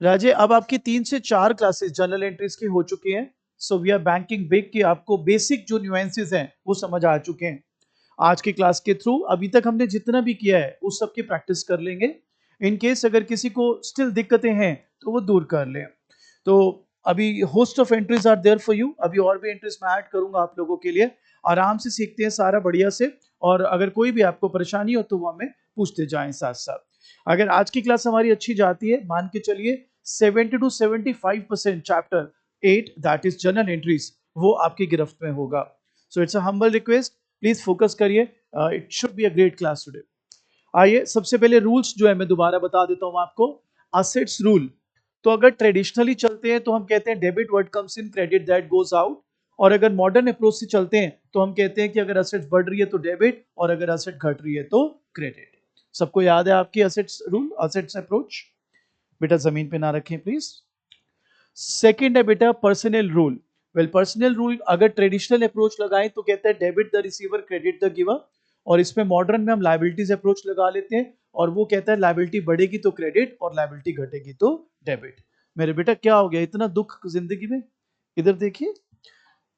राजे, अब आपकी 3 से 4 क्लासेस जनरल एंट्रीज की हो चुकी हैं। So we are banking big कि आपको बेसिक जो न्यूएंसेस हैं वो समझ आ चुके हैं। आज की क्लास के थ्रू अभी तक हमने जितना भी किया है उस सब की प्रैक्टिस कर लेंगे। इन केस अगर किसी को स्टिल दिक्कतें हैं तो वो दूर कर लें। तो अभी host of entries are there for you. अभी और भी एंट्रीज मैं ऐड करूंगा आप लोगों के लिए। आराम से सीखते हैं सारा बढ़िया से। और अगर कोई भी आपको परेशानी हो तो वो हमें पूछते जाएं साथ साथ। अगर आज की क्लास हमारी अच्छी जाती है, मान के चलिए 70 to 75% chapter 8 that is general entries वो आपकी गिरफ्त में होगा। So it's a humble request, please focus करिए। It should be a great class today. आइए सबसे पहले रूल्स जो है मैं दोबारा बता देता हूं आपको। असेट्स रूल, तो अगर ट्रेडिशनली चलते हैं तो हम कहते हैं debit what comes in, credit that goes out. और अगर मॉडर्न अप्रोच से चलते हैं तो हम कहते हैं कि अगर असेट्स बढ़ रही है तो डेबिट और अगर असेट घट रही है तो क्रेडिट। सबको याद है आपकी असेट्स रूल, असेट्स अप्रोच? बेटा जमीन पे ना रखें प्लीज। सेकंड है बेटा personal rule. Well personal rule अगर ट्रेडिशनल अप्रोच लगाएं तो कहता है debit the receiver credit the giver. और इसमें मॉडर्न में हम लायबिलिटीज अप्रोच लगा लेते हैं और वो कहता है लायबिलिटी बढ़ेगी तो क्रेडिट और लायबिलिटी घटेगी तो डेबिट। मेरे बेटा क्या हो गया, इतना दुख जिंदगी में? इधर देखिए।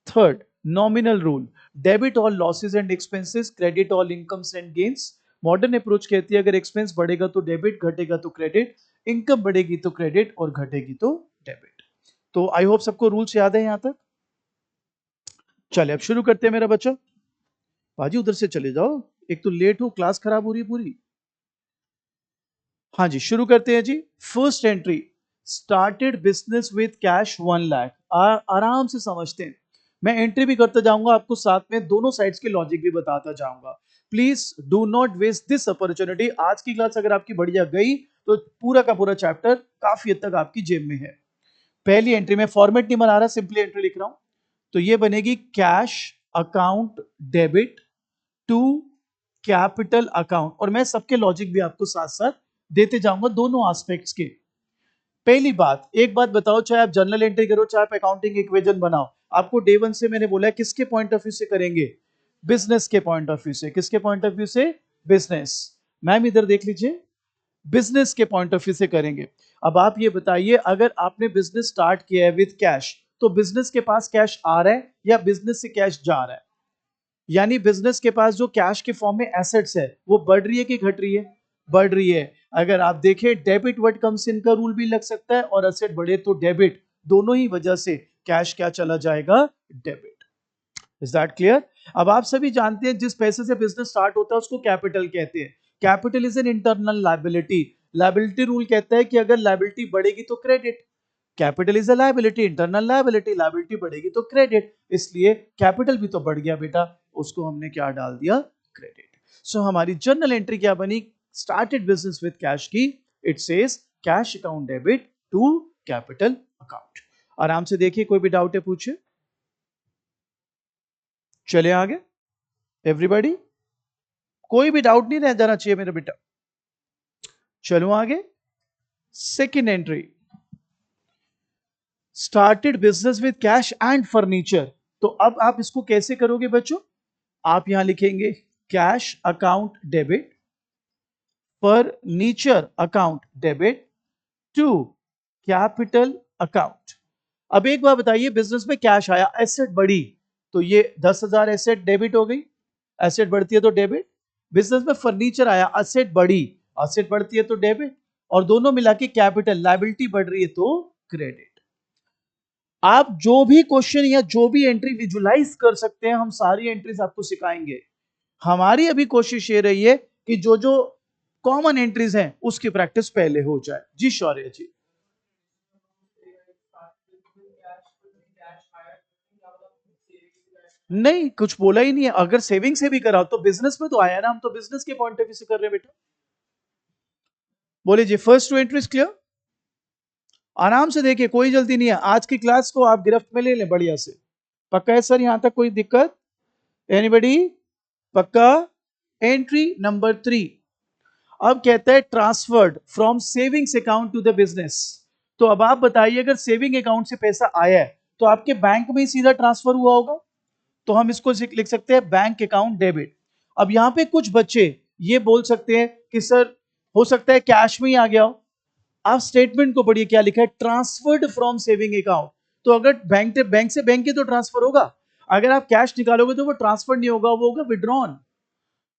Third, nominal rule. Debit all losses and expenses, credit all incomes and gains. Modern approach कहती है अगर एक्सपेंस बढ़ेगा तो डेबिट, घटेगा तो क्रेडिट, इनकम बढ़ेगी तो क्रेडिट और घटेगी तो डेबिट। तो आई होप सबको रूल्स याद है यहां तक। चले अब शुरू करते हैं मेरा बच्चा। बाजी उधर से चले जाओ, एक तो लेट हो, क्लास खराब हो रही है पूरी। हाँ जी शुरू करते हैं जी। First entry, started business with cash 1 lakh. आराम से समझते हैं। मैं एंट्री भी करता जाऊंगा आपको, साथ में दोनों साइड्स के लॉजिक भी बताता जाऊंगा। Please do not waste this opportunity. आज की क्लास अगर आपकी बढ़िया गई तो पूरा का पूरा चैप्टर काफी हद तक आपकी जेब में है। पहली एंट्री में फॉर्मेट नहीं बना रहा, सिंपली एंट्री लिख रहा हूं। तो ये बनेगी cash account debit to capital account. और मैं सबके लॉजिक भी आपको साथ साथ देते जाऊंगा दोनों एस्पेक्ट्स के। पहली बात, एक बात बताओ, चाहे आप जर्नल एंट्री करो चाहे आप अकाउंटिंग इक्वेशन बनाओ, आपको डे वन से मैंने बोला है किसके पॉइंट ऑफ व्यू से करेंगे? बिजनेस के पॉइंट ऑफ व्यू से। किसके पॉइंट ऑफ व्यू से? बिजनेस। मैम इधर देख लीजिए, बिजनेस के पॉइंट ऑफ व्यू से करेंगे। अब आप ये बताइए, अगर आपने बिजनेस स्टार्ट किया है विद कैश तो बिजनेस के पास कैश आ रहा है या बिजनेस से कैश जा रहा है? यानी बिजनेस के पास जो कैश के फॉर्म में एसेट्स है वो बढ़ रही है कि घट रही है? बढ़ रही है। अगर आप देखें डेबिट व्हाट कम्स इन का रूल भी लग सकता है और एसेट बढ़े तो डेबिट। दोनों ही वजह से कैश क्या चला जाएगा? डेबिट। Is that clear? अब आप सभी जानते हैं जिस पैसे से बिजनेस स्टार्ट होता है उसको कैपिटल कहते हैं। Capital is an internal liability. Liability rule कहता है कि अगर लायबिलिटी बढ़ेगी तो credit. Capital is a liability, internal liability, liability बढ़ेगी तो क्रेडिट, इसलिए कैपिटल भी तो बढ़ गया बेटा, उसको हमने क्या डाल दिया? क्रेडिट। सो हमारी जर्नल एंट्री क्या बनी? स्टार्टेड बिजनेस विद कैश की। It says cash account debit to capital account. आराम से देखिए, कोई भी डाउट है पूछिए। चले आगे एवरीबॉडी, कोई भी डाउट नहीं रह जाना चाहिए मेरा बेटा। चलो आगे। Second entry, started business with cash and furniture. तो अब आप इसको कैसे करोगे बच्चों? आप यहां लिखेंगे cash account debit, furniture account debit to capital account. अब एक बार बताइए, बिजनेस में कैश आया, एसेट बढ़ी, तो ये 10,000 एसेट डेबिट हो गई। एसेट बढ़ती है तो डेबिट। बिजनेस में फर्नीचर आया, एसेट बढ़ी, एसेट बढ़ती है तो डेबिट। और दोनों मिला के कैपिटल, लायबिलिटी बढ़ रही है तो क्रेडिट। आप जो भी क्वेश्चन या जो भी एंट्री विजुलाइज कर सकते हैं हम सारी एंट्रीज आपको सिखाएंगे। हमारी अभी कोशिश ये रही है कि जो जो कॉमन एंट्रीज हैं उसकी प्रैक्टिस पहले हो जाए। जी शौर्य जी। नहीं, कुछ बोला ही नहीं है। अगर सेविंग से भी कराओ तो बिजनेस में तो आया ना, हम तो बिजनेस के पॉइंट ऑफ व्यू से कर रहे हैं बेटा। बोले जी, फर्स्ट टू एंट्रीज क्लियर? आराम से देखिए, कोई जल्दी नहीं है। आज की क्लास को आप गिरफ्त में ले लें बढ़िया से। पक्का है सर? यहां तक कोई दिक्कत? एनीबडी? पक्का? एंट्री नंबर 3, अब कहता है transferred from savings account to the business. तो अब आप बताइए, अगर सेविंग अकाउंट से पैसा आया है तो आपके बैंक में ही सीधा ट्रांसफर हुआ होगा, तो हम इसको लिख सकते हैं बैंक अकाउंट डेबिट। अब यहां पे कुछ बच्चे ये बोल सकते हैं कि सर हो सकता है कैश में ही आ गया हो। आप स्टेटमेंट को पढ़िए, क्या लिखा है, ट्रांसफर्ड फ्रॉम सेविंग अकाउंट। तो अगर बैंक से बैंक के तो ट्रांसफर होगा, अगर आप कैश निकालोगे तो वो ट्रांसफर नहीं होगा, वो होगा विड्रॉन।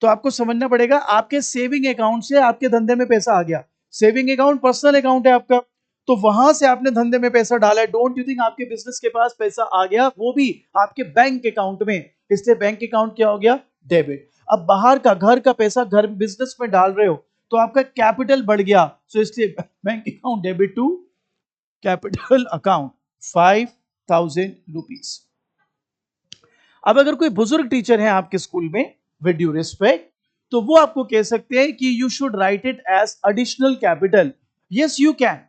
तो आपको समझना पड़ेगा, आपके सेविंग अकाउंट से आपके धंधे में पैसा आ गया। सेविंग अकाउंट पर्सनल अकाउंट है आपका, तो वहां से आपने धंधे में पैसा डाला है। डोंट यू थिंक आपके बिजनेस के पास पैसा आ गया, वो भी आपके बैंक अकाउंट में, इसलिए बैंक अकाउंट क्या हो गया, डेबिट। अब बाहर का, घर का पैसा घर बिजनेस में डाल रहे हो, तो आपका कैपिटल बढ़ गया, तो इसलिए bank account debit to capital account 5,000 rupees. अब अगर कोई बुजुर्ग टीचर है आपके स्कूल में, विद ड्यू रिस्पेक्ट, तो वो आपको कह सकते हैं कि you should write it as additional capital. Yes you can,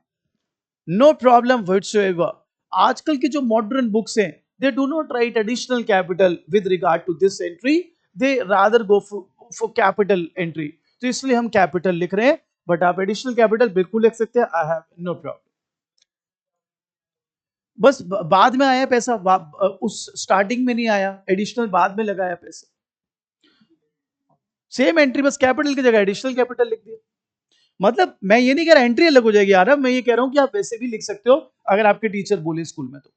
no problem whatsoever. आजकल की जो मॉडर्न बुक्स हैं, they do not write additional capital with regard to this entry, they rather go for capital entry. तो इसलिए हम capital लिख रहे हैं, बट आप एडिशनल कैपिटल बिल्कुल लिख सकते हैं, आई हैव नो प्रॉब्लम। बस बाद में आया पैसा, उस स्टार्टिंग में नहीं आया, एडिशनल बाद में लगाया पैसा। सेम एंट्री, बस कैपिटल की जगह एडिशनल कैपिटल लिख दिया। मतलब मैं ये नहीं कह रहा एंट्री अलग हो जाएगी यार, मैं ये कह रहा हूं कि आप वैसे भी लिख सकते हो अगर आपके टीचर बोले स्कूल में तो।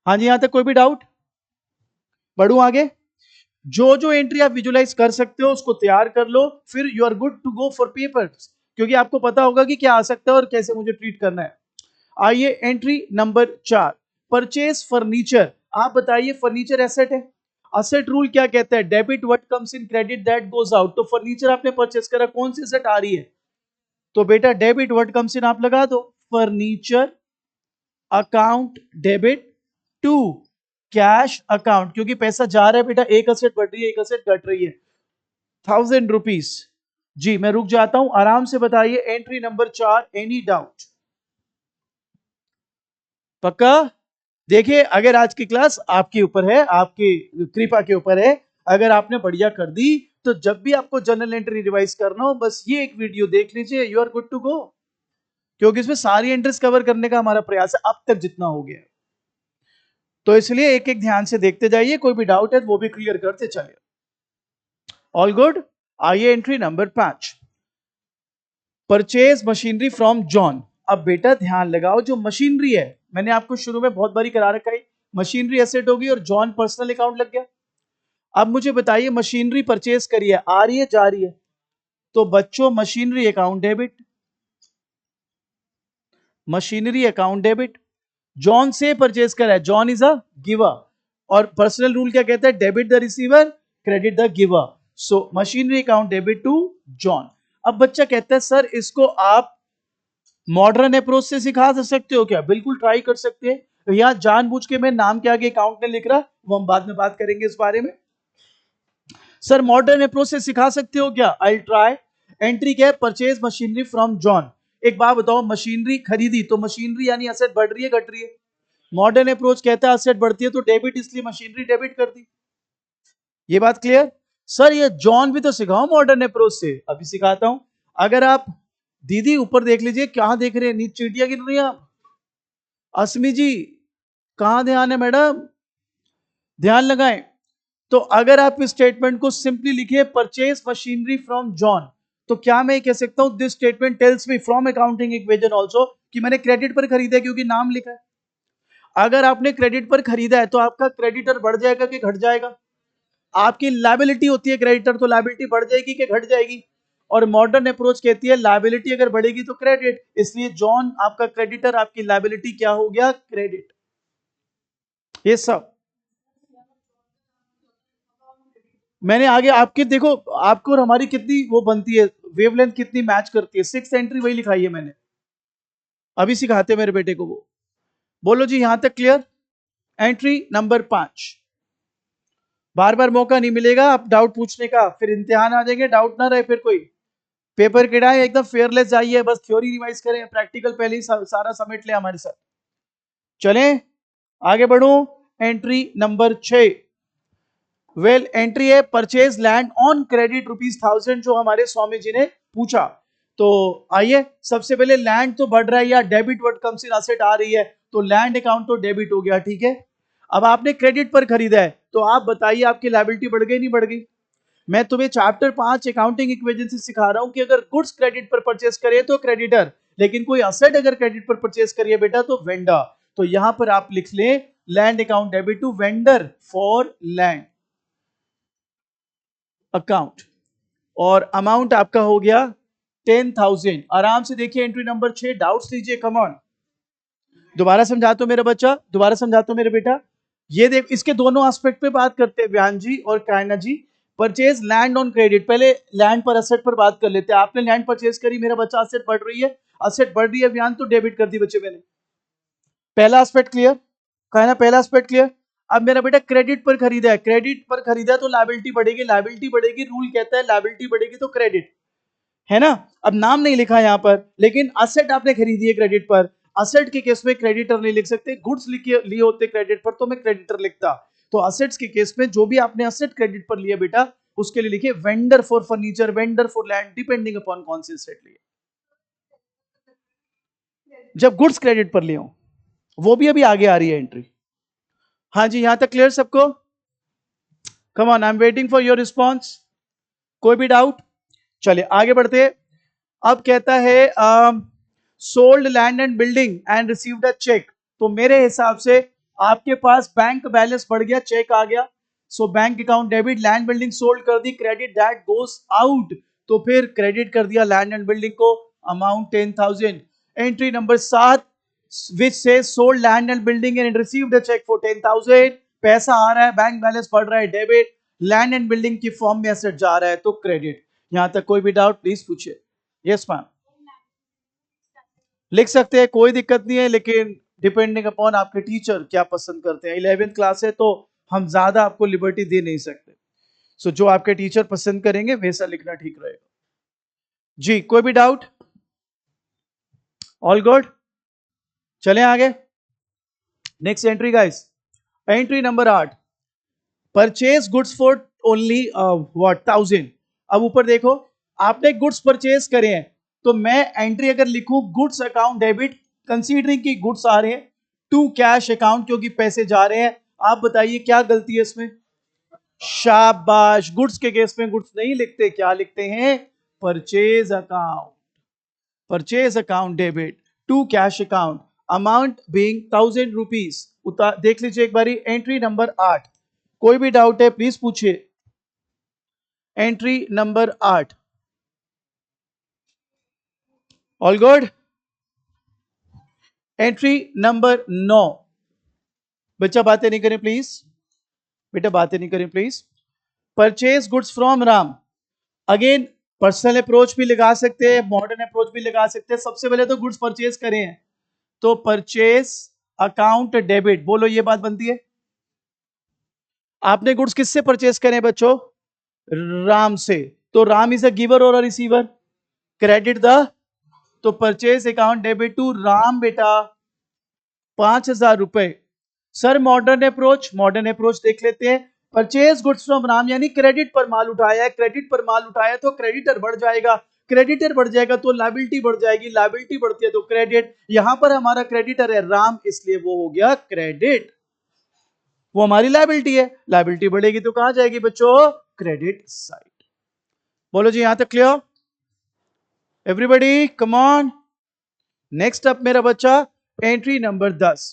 हाँ जी, यहां तक कोई भी डाउट? बढ़ू आगे। जो जो एंट्री आप विजुलाइज कर सकते हो उसको तैयार कर लो, फिर you are good to go for papers, क्योंकि आपको पता होगा कि क्या आ सकता है और कैसे मुझे ट्रीट करना है। आइए एंट्री नंबर 4, परचेज फर्नीचर। आप बताइए, फर्नीचर एसेट है। असेट रूल क्या कहता है, debit what comes in, credit that goes out. तो फर्नीचर आपने परचेज करा, कौन सी एसेट आ रही है, तो बेटा डेबिट व्हाट कम्स इन आप लगा दो, furniture account debit to cash account, क्योंकि पैसा जा रहा है बेटा, एक असेट बढ़ रही है एक असेट घट रही है, 1,000 रुपीज। जी मैं रुक जाता हूं, आराम से बताइए एंट्री नंबर 4, एनी डाउट? पक्का? देखिए अगर आज की क्लास आपके ऊपर है, आपकी कृपा के ऊपर है, अगर आपने बढ़िया कर दी तो जब भी आपको जर्नल एंट्री रिवाइज करना हो बस ये एक वीडियो देख लीजिए, you are good to go, क्योंकि इसमें सारी एंट्रीज कवर करने का हमारा प्रयास है अब तक जितना हो गया। तो इसलिए एक एक ध्यान से देखते जाइए, कोई भी डाउट है वो भी क्लियर करते चलिए। All good. आइए entry number 5, purchase machinery from John. अब बेटा ध्यान लगाओ, जो मशीनरी है मैंने आपको शुरू में बहुत बारी करा रखा है, मशीनरी एसेट होगी और जॉन पर्सनल अकाउंट लग गया। अब मुझे बताइए मशीनरी परचेज करी है, आ रही है जा रही है, तो बच्चों machinery account debit, machinery account debit. John से परचेज करा है, जॉन इज अ गिवर, और पर्सनल रूल क्या कहता है, debit the receiver credit the giver. So machinery account debit to John. अब बच्चा कहता है सर इसको आप मॉडर्न अप्रोच से सिखा सकते हो क्या, बिल्कुल ट्राई कर सकते हैं। यहां जानबूझ के मैं नाम के आगे अकाउंट नहीं लिख रहा, वो हम बाद में बात करेंगे इस बारे में। सर मॉडर्न अप्रोच से सिखा सकते हो क्या, आई ट्राई। एंट्री क्या है, परचेज मशीनरी फ्रॉम जॉन। एक बात बताओ, मशीनरी खरीदी तो मशीनरी यानी असेट बढ़ रही है घट रही है, मॉडर्न अप्रोच कहता है असेट बढ़ती है तो डेबिट, इसलिए मशीनरी डेबिट कर दी। ये बात क्लियर? सर ये जॉन भी तो सिखाओ मॉडर्न अप्रोच से, अभी सिखाता हूं। अगर आप दीदी ऊपर देख लीजिए, कहां देख रहे हैं, नीचे चींटियां गिन रही हैं आप। अस्मी जी कहां ध्यान है मैडम, ध्यान लगाएं। तो अगर आप इस स्टेटमेंट को सिंपली लिखिए, परचेज मशीनरी फ्रॉम जॉन, तो क्या मैं कह सकता हूं, this statement tells me from accounting equation also कि मैंने क्रेडिट पर खरीदा है क्योंकि नाम लिखा है। अगर आपने क्रेडिट पर खरीदा है तो आपका क्रेडिटर बढ़ जाएगा कि घट जाएगा, आपकी लायबिलिटी होती है क्रेडिटर, तो लायबिलिटी बढ़ जाएगी कि घट जाएगी। और मॉडर्न अप्रोच कहती है लायबिलिटी अगर बढ़ेगी तो क्रेडिट, इसलिए जॉन आपका क्रेडिटर, आपकी लायबिलिटी क्या हो गया, क्रेडिट। ये सब मैंने आगे आपके देखो, आपको और हमारी कितनी वो बनती है, वेवलेंथ कितनी मैच करती है, 6 एंट्री वही लिखाई है मैंने, अभी सिखाते मेरे बेटे को वो। बोलो जी यहां तक क्लियर? एंट्री नंबर 5, बार बार मौका नहीं मिलेगा आप डाउट पूछने का, फिर इम्तिहान आ जाएंगे, डाउट ना रहे फिर कोई, पेपर किड़ाए एकदम फेयरलेस जाइए, बस थ्योरी रिवाइज करें, प्रैक्टिकल पहले ही सारा समेट ले हमारे साथ। चलें आगे बढ़ू, एंट्री नंबर 6, वेल एंट्री है परचेज लैंड ऑन क्रेडिट ₹1000, जो हमारे स्वामी जी ने पूछा। तो आइए सबसे पहले लैंड तो बढ़ रहा है, या debit word comes in asset आ रही है, तो लैंड अकाउंट तो डेबिट हो गया, ठीक है। अब आपने क्रेडिट पर खरीदा है, तो आप बताइए आपकी लायबिलिटी बढ़ गई नहीं बढ़ गई? मैं तुम्हें चैप्टर 5 अकाउंटिंग इक्वेशन से सिखा रहा हूं कि अगर गुड्स क्रेडिट पर परचेस करे तो क्रेडिटर, लेकिन कोई असेट अगर क्रेडिट पर परचेज करिए बेटा तो वेंडर, तो यहां पर आप लिख लें land account debit to vendor for land account, और अमाउंट आपका हो गया 10,000। आराम से देखिए एंट्री नंबर 6, डाउट्स लीजिए, कम ऑन। दोबारा समझाता हूं मेरा बच्चा, दोबारा समझाता हूं मेरे बेटा। ये देख, इसके दोनों एस्पेक्ट पे बात करते हैं व्यान जी और कायना जी। परचेज लैंड ऑन क्रेडिट, पहले लैंड पर असेट पर बात कर लेते हैं। आपने लैंड परचेज करी, मेरा बच्चा असेट बढ़ रही है, असेट बढ़ रही है व्यान, तो डेबिट कर दी बच्चे मैंने। पहला एस्पेक्ट क्लियर, कायना पहला एस्पेक्ट क्लियर। अब मेरा बेटा क्रेडिट पर खरीदा है, क्रेडिट पर खरीदा है तो लायबिलिटी बढ़ेगी, लायबिलिटी बढ़ेगी, रूल कहता है लायबिलिटी बढ़ेगी तो क्रेडिट, है ना। अब नाम नहीं लिखा यहां पर, लेकिन असेट आपने खरीदी है क्रेडिट पर, असेट के केस में क्रेडिटर नहीं लिख सकते, गुड्स लिए होते क्रेडिट पर तो मैं क्रेडिटर लिखता। तो असेट्स के केस में जो भी आपने असेट क्रेडिट पर लिया बेटा, उसके लिए लिखिए vendor for furniture, vendor for land, depending upon कौन से असेट लिए। जब गुड्स क्रेडिट पर लिए हो, वो भी अभी आगे आ रही है एंट्री। हाँ जी, यहां तक क्लियर सबको? Come on, I am waiting for your response. कोई भी डाउट? चलिए आगे बढ़ते हैं। अब कहता है sold land and building and received a cheque, तो मेरे हिसाब से आपके पास बैंक बैलेंस बढ़ गया, चेक आ गया, so bank account debit, land building sold कर दी, क्रेडिट दैट गोस आउट, तो फिर क्रेडिट कर दिया लैंड एंड बिल्डिंग को, amount 10,000। Entry number 7 which says sold land and building and received a check for 10,000, पैसा आ रहा है, बैंक बैलेंस बढ़ रहा है, डेबिट, लैंड एंड बिल्डिंग की फॉर्म में एसेट जा रहा है तो क्रेडिट। यहां तक कोई भी डाउट प्लीज पूछिए। यस मैम, लिख सकते हैं, कोई दिक्कत नहीं है, लेकिन डिपेंडिंग अपॉन आपके टीचर क्या पसंद करते हैं। 11th क्लास है तो हम ज्यादा आपको लिबर्टी दे नहीं सकते, सो जो आपके टीचर पसंद करेंगे वैसा लिखना ठीक रहेगा जी। कोई भी डाउट? ऑल गुड, चलें आगे। Next entry guys, entry number 8, purchase goods for only what 1000। अब ऊपर देखो, आपने गुड्स परचेज करे हैं, तो मैं एंट्री अगर लिखूं गुड्स अकाउंट डेबिट, कंसीडरिंग की गुड्स आ रहे हैं, टू कैश अकाउंट क्योंकि पैसे जा रहे हैं, आप बताइए क्या गलती है इसमें? शाबाश, गुड्स के केस में गुड्स नहीं लिखते, क्या लिखते हैं? Purchase account, purchase account debit to cash account, amount being 1000 rupees. देख लीजिए एक बारी एंट्री नंबर 8, कोई भी डाउट है प्लीज पूछिए। Entry number 8, all good. Entry number 9, बच्चा बातें नहीं करें प्लीज, बेटा बातें नहीं करें please. Purchase goods from Ram, again personal approach भी लगा सकते हैं, मॉडर्न अप्रोच भी लगा सकते हैं। सबसे पहले तो गुड्स परचेज करें हैं, तो परचेज अकाउंट डेबिट, बोलो ये बात बनती है। आपने गुड्स किससे परचेज करें बच्चों? राम से, तो राम इज अ गिवर और अ रिसीवर, क्रेडिट द, तो purchase account debit to Ram बेटा 5,000 रुपए। Sir modern approach, modern approach देख लेते हैं। परचेज गुड्स फ्रॉम राम यानी क्रेडिट पर माल उठाया है, क्रेडिट पर माल उठाया तो क्रेडिटर बढ़ जाएगा, क्रेडिटर बढ़ जाएगा तो लायबिलिटी बढ़ जाएगी, लायबिलिटी बढ़ती है तो क्रेडिट, यहां पर हमारा क्रेडिटर है राम, इसलिए वो हो गया क्रेडिट, वो हमारी लायबिलिटी है, लायबिलिटी बढ़ेगी तो कहां जाएगी बच्चों? Credit side. बोलो जी यहां तक clear? Everybody come on. Next up मेरा बच्चा entry number 10,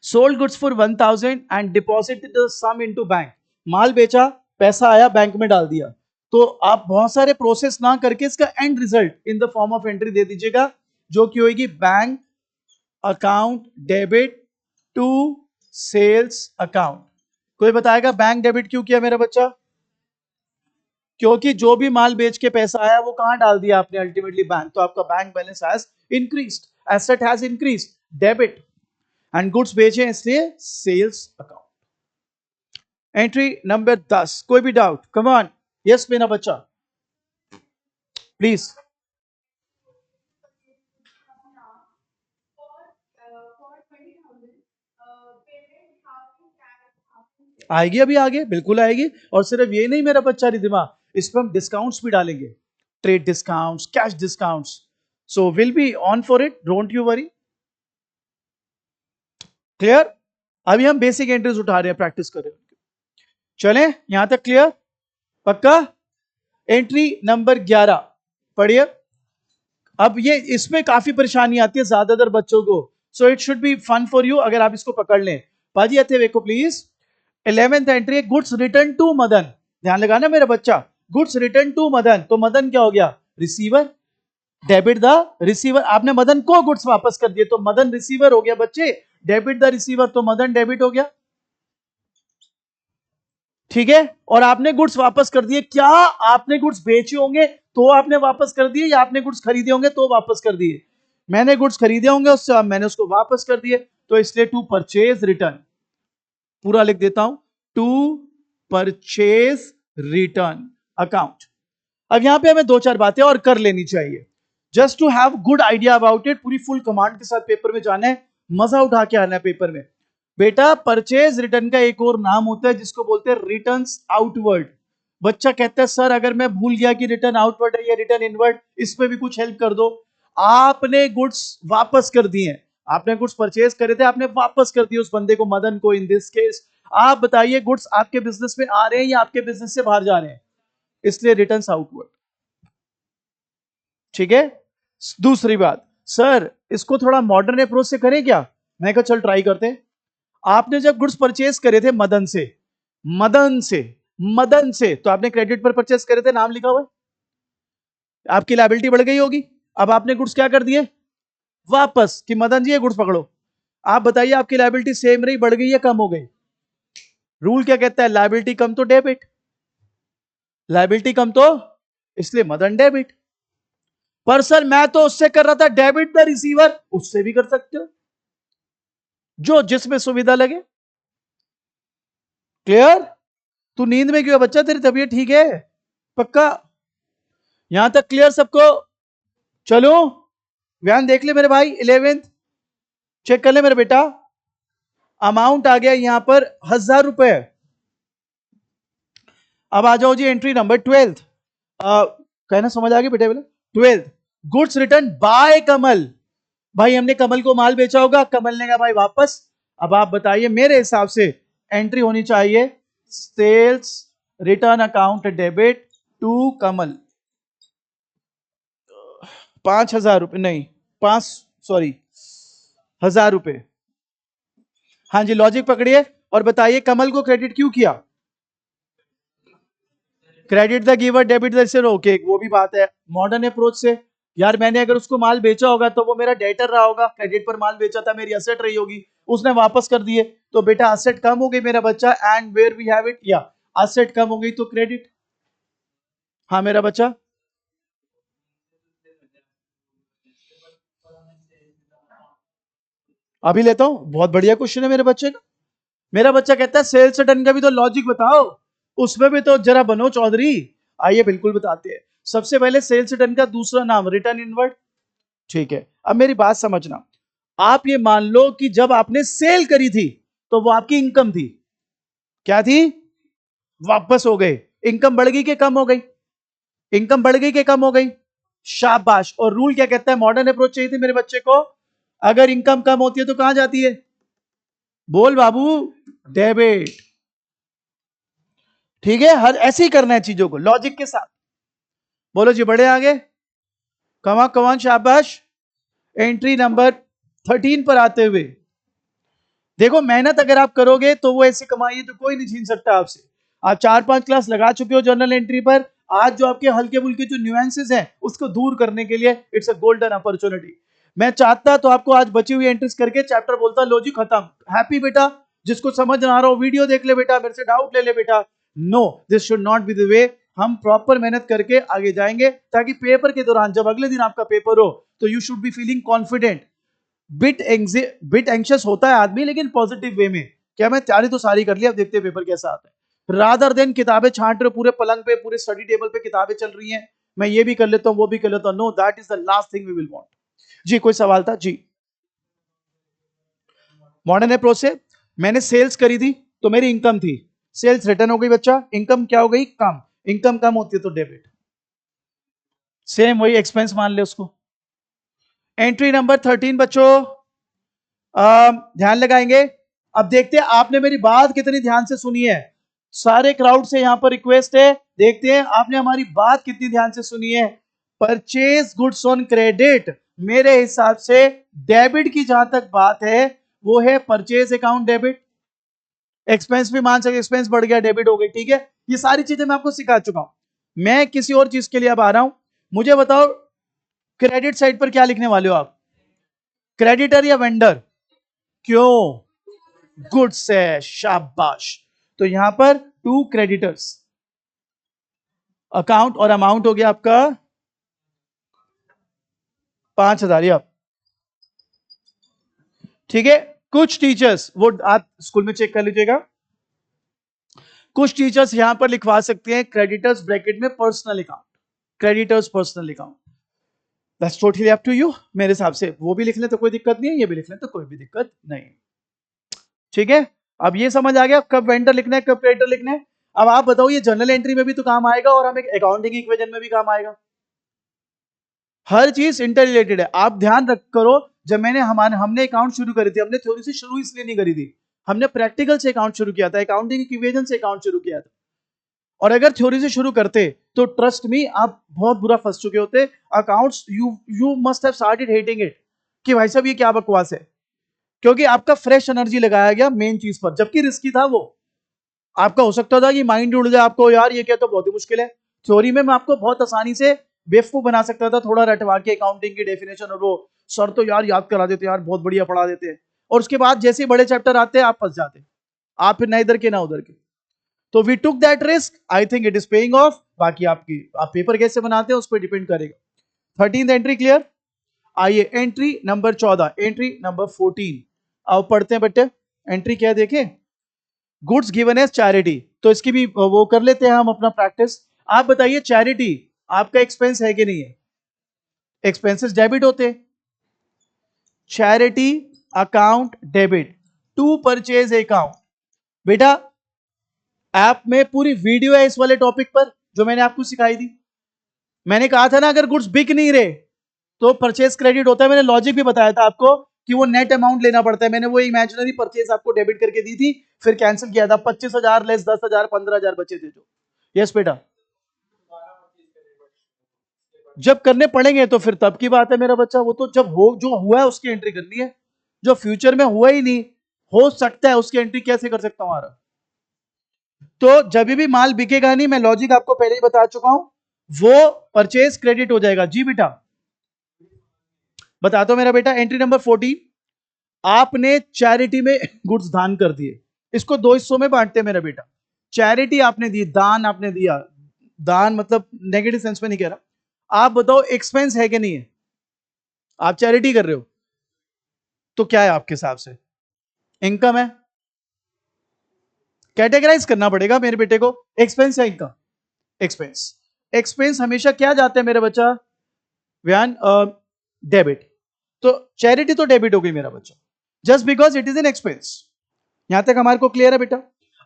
sold goods for 1000 and deposited the sum into bank, माल बेचा, पैसा आया, बैंक में डाल दिया, तो आप बहुत सारे प्रोसेस ना करके इसका end result in the form of entry दे दीजिएगा, जो कि होगी bank account debit to sales account. कोई बताएगा बैंक डेबिट क्यों किया मेरा बच्चा? क्योंकि जो भी माल बेच के पैसा आया वो कहां डाल दिया आपने? अल्टीमेटली बैंक, तो आपका bank balance has increased, asset has increased, debit, and goods बेचे इसलिए सेल्स अकाउंट। एंट्री नंबर 10, कोई भी डाउट? कम ऑन, यस मेरा बच्चा प्लीज। आएगी, अभी आगे बिल्कुल आएगी, और सिर्फ ये नहीं मेरा बच्चा रिधिमा, इस पर हम डिस्काउंट्स भी डालेंगे, trade discounts, cash discounts, so will be on for it, don't you worry. Clear? अभी हम बेसिक एंट्रीज उठा रहे हैं, प्रैक्टिस कर रहे हैं, चलें यहां तक क्लियर? पक्का? एंट्री नंबर 11 पढ़िए, अब ये इसमें काफी परेशानी आती है ज्यादातर बच्चों को, so it should be fun for you अगर आप इसको पकड़ लें। पाजी आते देखो please, 11th entry, goods return to Madan. ध्यान लगाना मेरा बच्चा, गुड्स रिटर्न टू मदन, तो मदन क्या हो गया, रिसीवर। डेबिट द रिसीवर, आपने मदन को गुड्स वापस कर दिए तो मदन रिसीवर हो गया बच्चे। डेबिट द रिसीवर, तो मदन डेबिट हो गया। ठीक है, और आपने गुड्स वापस कर दिए, क्या आपने गुड्स बेचे होंगे तो आपने वापस कर दिए, या आपने गुड्स खरीदे होंगे तो वापस कर दिए? मैंने गुड्स खरीदे होंगे उससे, मैंने उसको वापस कर दिए, तो इसलिए टू परचेज रिटर्न, पूरा लिख देता हूं, टू परचेज रिटर्न अकाउंट। अब यहां पे हमें दो चार बातें और कर लेनी चाहिए, just to have good idea about it. पूरी फुल कमांड के साथ पेपर में जाना है, मजा उठा के आना है पेपर में। बेटा परचेज रिटर्न का एक और नाम होता है जिसको बोलते हैं रिटर्न्स आउटवर्ड। बच्चा कहता है सर अगर मैं भूल गया कि रिटर्न आउटवर्ड है या रिटर्न इनवर्ड, इस पे भी कुछ हेल्प कर दो। आपने गुड्स वापस कर दिए, आपने गुड्स परचेज करे थे, आपने वापस कर दिए उस बंदे को, मदन को इन दिस केस। आप बताइए गुड्स आपके बिजनेस में आ रहे हैं या आपके बिजनेस से बाहर जा रहे हैं, इसलिए रिटर्न्स आउटवर्ड। ठीक है, दूसरी बात, सर इसको थोड़ा मॉडर्न अप्रोच से करें क्या? मैं कहा चल ट्राई करते हैं। आपने जब गुड्स परचेज करे थे मदन से, मदन से, मदन से, तो आपने क्रेडिट पर परचेज करे थे, नाम लिखा हुआ है, आपकी लायबिलिटी बढ़ गई होगी। अब आपने गुड्स क्या कर दिए, वापस, कि मदन जी ये गुड्स पकड़ो। आप बताइए आपकी लायबिलिटी सेम रही, बढ़ गई या कम हो गई? रूल क्या कहता है, लायबिलिटी कम तो डेबिट, लायबिलिटी कम तो, इसलिए मदन डेबिट। पर सर मैं तो उससे कर रहा था डेबिट द रिसीवर, उससे भी कर सकते हो, जो जिसमें सुविधा लगे। क्लियर? तू नींद में क्यों है बच्चा, तेरी तबीयत ठीक है? पक्का? यहां तक क्लियर सबको? चलो व्यान देख ले मेरे भाई, 11th चेक कर ले मेरे बेटा। अमाउंट आ गया यहां पर 1000 रुपए। अब आ जाओ जी एंट्री नंबर 12th। कहना समझ आ गया बेटे? बोले 12th, गुड्स रिटर्न बाय कमल। भाई हमने कमल को माल बेचा होगा, कमल ने कहा भाई वापस। अब आप बताइए, मेरे हिसाब से एंट्री होनी चाहिए sales return account debit to Kamal, 5000 रुपए, नहीं 5, सॉरी 1000 रुपए। हाँ जी, लॉजिक पकड़िए और बताइए कमल को क्रेडिट क्यों किया? Credit the giver debit the seller, okay वो भी बात है मॉडर्न अप्रोच से। यार मैंने अगर उसको माल बेचा होगा तो वो मेरा डेटर रहा होगा, क्रेडिट पर माल बेचा था, मेरी असेट रही होगी, उसने वापस कर दिए, तो बेटा असेट कम हो गई मेरा बच्चा, and where we have it, या असेट कम हो गई तो क्रेडिट। हाँ मेरा बच्चा, अभी लेता हूं, बहुत बढ़िया क्वेश्चन है मेरे बच्चे का। मेरा बच्चा कहता है सेल्स रिटर्न का भी तो लॉजिक बताओ, उसमें भी तो जरा बनो चौधरी। आइए बिल्कुल बताते हैं। सबसे पहले सेल्स रिटर्न का दूसरा नाम रिटर्न इनवर्ड। ठीक है, अब मेरी बात समझना, आप ये मान लो कि जब आपने सेल करी थी तो वो आपकी इनकम थी, क्या थी? वापस हो गए, इनकम बढ़ गई कि कम हो गई? इनकम बढ़ गई कि कम हो गई? शाबाश। और रूल क्या कहता है, मॉडर्न अप्रोच चाहिए थी मेरे बच्चे को, अगर इनकम कम होती है तो कहां जाती है? बोल बाबू, डेबिट। ठीक है, हर ऐसे ही करना है चीजों को लॉजिक के साथ। बोलो जी, बड़े आगे, कमान कमान, शाबाश। एंट्री नंबर 13 पर आते हुए देखो, मेहनत अगर आप करोगे तो वो ऐसी कमाई तो कोई नहीं छीन सकता आपसे। आप 4-5 क्लास लगा चुके हो जर्नल एंट्री पर, आज जो आपके हल्के फुल्के जो न्यूएंसेस हैं उसको दूर करने के लिए इट्स अ गोल्डन अपॉर्चुनिटी। मैं चाहता तो आपको आज बची हुई एंट्रीज करके चैप्टर बोलता लो जी खत्म, हैप्पी बेटा। जिसको समझ ना आ रहा हो वीडियो देख ले बेटा, मेरे से डाउट ले ले बेटा। No, this should not be the way. हम प्रॉपर मेहनत करके आगे जाएंगे ताकि पेपर के दौरान जब अगले दिन आपका पेपर हो तो you should be feeling confident. Bit anxious होता है आदमी, लेकिन पॉजिटिव वे में, क्या मैं तैयारी तो सारी कर ली, अब देखते हैं पेपर कैसा आता है। रादर देन किताबें छांट रहे पूरे पलंग पे, पूरे स्टडी टेबल पे किताबें चल रही हैं, मैं ये भी कर लेता हूं वो भी कर लेता हूं, no, that is the last thing we will want. जी कोई सवाल था जी? मॉडर्न अप्रोच से मैंने सेल्स करी थी तो मेरी इनकम थी, सेल्स रिटर्न हो गई बच्चा, इनकम क्या हो गई? कम। इनकम कम होती है तो डेबिट, सेम वही एक्सपेंस मान ले उसको। एंट्री नंबर 13 बच्चों, ध्यान लगाएंगे। अब देखते हैं आपने मेरी बात कितनी ध्यान से सुनी है। सारे क्राउड से यहां पर रिक्वेस्ट है, देखते हैं आपने हमारी बात कितनी ध्यान से सुनी है। परचेज गुड्स ऑन क्रेडिट मेरे हिसाब से डेबिट की जहां तक बात है वो है परचेज अकाउंट डेबिट। एक्सपेंस भी मान सकते, एक्सपेंस बढ़ गया डेबिट हो गई, ठीक है। ये सारी चीजें मैं आपको सिखा चुका हूं। मैं किसी और चीज के लिए अब आ रहा हूं। मुझे बताओ क्रेडिट साइड पर क्या लिखने वाले हो आप, क्रेडिटर या वेंडर? क्यों? गुड्स है, शाबाश। तो यहां पर टू क्रेडिटर्स, अकाउंट और अमाउंट हो गया आपका 5,000 आप, ठीक है। कुछ टीचर्स, वो आप स्कूल में चेक कर लीजिएगा, कुछ टीचर्स यहां पर लिखवा सकते हैं क्रेडिटर्स ब्रैकेट में personal account, creditors personal account, that's totally up to you. मेरे हिसाब से वो भी लिख लें तो कोई दिक्कत नहीं है, ये भी लिख लें तो कोई भी दिक्कत नहीं, ठीक है। अब ये समझ आ गया कब वेंडर लिखना है, कब क्रेडिटर लिखना है। अब आप बताओ ये जनरल एंट्री में भी तो काम आएगा और हमें अकाउंटिंग इक्वेशन में भी काम आएगा। हर चीज इंटर रिलेटेड है। आप ध्यान रख करो, जब हमने अकाउंट शुरू करी थी, हमने थ्योरी से शुरू इसलिए नहीं करी थी, हमने प्रैक्टिकल से अकाउंट शुरू किया था, अकाउंटिंग इक्वेशन से अकाउंट शुरू किया था। और अगर थ्योरी से शुरू करते तो ट्रस्ट मी आप बहुत बुरा फंस चुके होते। Accounts you must have started hating it कि भाई साहब ये क्या बकवास है, क्योंकि आपका फ्रेश एनर्जी लगाया गया मेन चीज पर, जबकि रिस्की था वो। आपका हो सकता था कि माइंड उड़ जाए आपको, यार ये क्या तो बहुत ही मुश्किल है। थ्योरी में मैं आपको बहुत आसानी से बेवकूफ बना सकता था, थोड़ा रटवा के अकाउंटिंग की डेफिनेशन, और वो सर तो यार याद करा देते, यार बहुत बढ़िया पढ़ा देते हैं। और उसके बाद जैसे ही बड़े चैप्टर आते हैं आप फंस जाते, आप फिर ना इधर के ना उधर के। तो we took that risk, I think it is paying off. बाकी आप पेपर कैसे बनाते हैं उस पर डिपेंड करेगा। 13th entry clear. आइए एंट्री नंबर 14, एंट्री नंबर 14 अब पढ़ते हैं बेटे। एंट्री क्या है देखें, गुड्स गिवन एज चैरिटी, तो इसकी भी वो कर लेते हैं हम अपना प्रैक्टिस। आप बताइए चैरिटी आपका एक्सपेंस है कि नहीं है? एक्सपेंसेस डेबिट होते हैं, charity account debit, to purchase account. बेटा ऐप में पूरी वीडियो है इस वाले टॉपिक पर जो मैंने आपको सिखाई थी। मैंने कहा था ना अगर गुड्स बिक नहीं रहे तो परचेज क्रेडिट होता है। मैंने लॉजिक भी बताया था आपको कि वो नेट अमाउंट लेना पड़ता है। मैंने वो इमेजिनरी परचेज आपको डेबिट करके दी थी, फिर कैंसिल किया था। 25,000 लेस 10,000, 15,000 बचे थे जो। यस बेटा, जब करने पड़ेंगे तो फिर तब की बात है मेरा बच्चा। वो तो जब हो, जो हुआ है उसकी एंट्री करनी है, जो फ्यूचर में हुआ ही नहीं हो सकता है उसकी एंट्री कैसे कर सकता हूं? तो जब भी माल बिकेगा नहीं, मैं लॉजिक आपको पहले ही बता चुका हूं, वो परचेज क्रेडिट हो जाएगा। जी बेटा बता दो मेरा बेटा। एंट्री नंबर 14, आपने चैरिटी में गुड्स दान कर दिए, इसको दो हिस्सों में बांटते हैं मेरा बेटा। चैरिटी आपने दी, दान आपने दिया, दान मतलब नेगेटिव सेंस में नहीं कह रहा। आप बताओ एक्सपेंस है कि नहीं है? आप चैरिटी कर रहे हो तो क्या है आपके हिसाब से? इनकम है? कैटेगराइज करना पड़ेगा मेरे बेटे को, एक्सपेंस या इनकम? एक्सपेंस। एक्सपेंस हमेशा क्या जाता है मेरा बच्चा? व्यान डेबिट। तो चैरिटी तो डेबिट हो गई मेरा बच्चा, just because it is an expense. यहां तक हमारे को क्लियर है बेटा?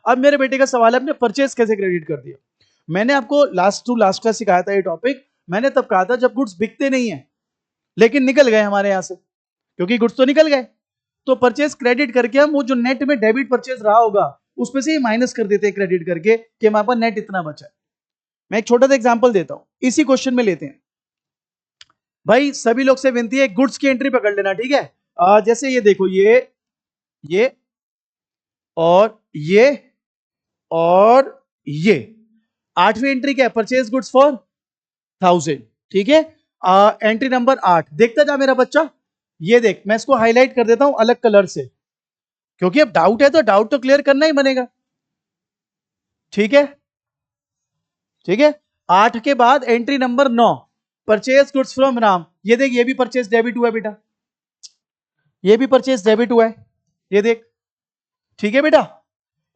अब मेरे बेटे का सवाल है आपने परचेज कैसे क्रेडिट कर दिया। मैंने आपको लास्ट क्लास सिखाया था ये टॉपिक। मैंने तब कहा था जब गुड्स बिकते नहीं है लेकिन निकल गए हमारे यहां से, क्योंकि गुड्स तो निकल गए, तो परचेज क्रेडिट करके हम वो जो नेट में डेबिट परचेज रहा होगा उसमें से ही माइनस कर देते हैं क्रेडिट करके कि हमारे पास नेट इतना बचा है। मैं एक छोटा सा एग्जांपल देता हूं, इसी क्वेश्चन में लेते हैं। भाई सभी लोग से विनती है गुड्स की एंट्री पकड़ लेना, ठीक है। जैसे ये देखो, ये और ये और ये, आठवीं एंट्री क्या है? परचेज गुड्स फॉर 1000, ठीक है। एंट्री नंबर 8 देखता जा मेरा बच्चा। ये देख, मैं इसको हाईलाइट कर देता हूं अलग कलर से, क्योंकि अब डाउट है तो डाउट तो क्लियर करना ही बनेगा, ठीक है। ठीक है, 8 के बाद entry number 9, purchase goods from Ram. ये देख, ये भी परचेज डेबिट हुआ है बेटा, ये भी परचेज डेबिट हुआ है, ये देख, ठीक है बेटा।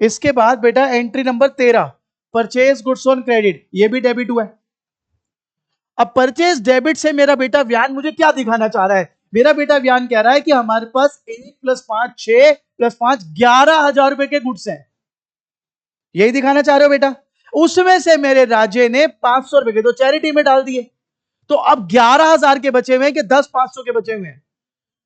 इसके बाद बेटा entry number 13, purchase goods on credit, ये भी डेबिट हुआ है। अब परचेज डेबिट से मेरा बेटा व्यान मुझे क्या दिखाना चाह रहा है? मेरा बेटा व्यान कह रहा है कि हमारे पास 1 + 5 6 + 5 11,000 रुपए के गुड्स हैं, यही दिखाना चाह रहे हो बेटा? उसमें से मेरे राजे ने 500 रुपए के तो चैरिटी में डाल दिए, तो अब 11,000 के बचे हुए हैं कि 10,500 के बचे हुए हैं?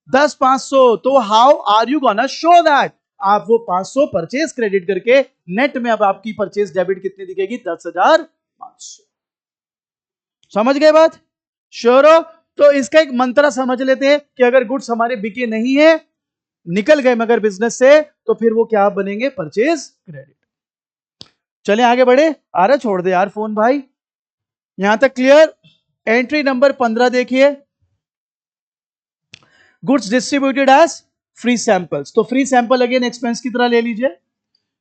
10,500। तो how are you gonna show that? आप वो 500 परचेज क्रेडिट करके नेट में अब आपकी परचेज डेबिट कितनी दिखेगी? 10,500। समझ गए बात? श्योर हो? तो इसका एक मंत्र समझ लेते हैं कि अगर गुड्स हमारे बिके नहीं है, निकल गए मगर बिजनेस से, तो फिर वो क्या बनेंगे? Purchase credit. चले आगे बढ़े। आ रहा, छोड़ दे यार फोन भाई। यहां तक क्लियर? एंट्री नंबर 15 देखिए, goods distributed as free samples. तो फ्री सैंपल अगेन एक्सपेंस की तरह ले लीजिए।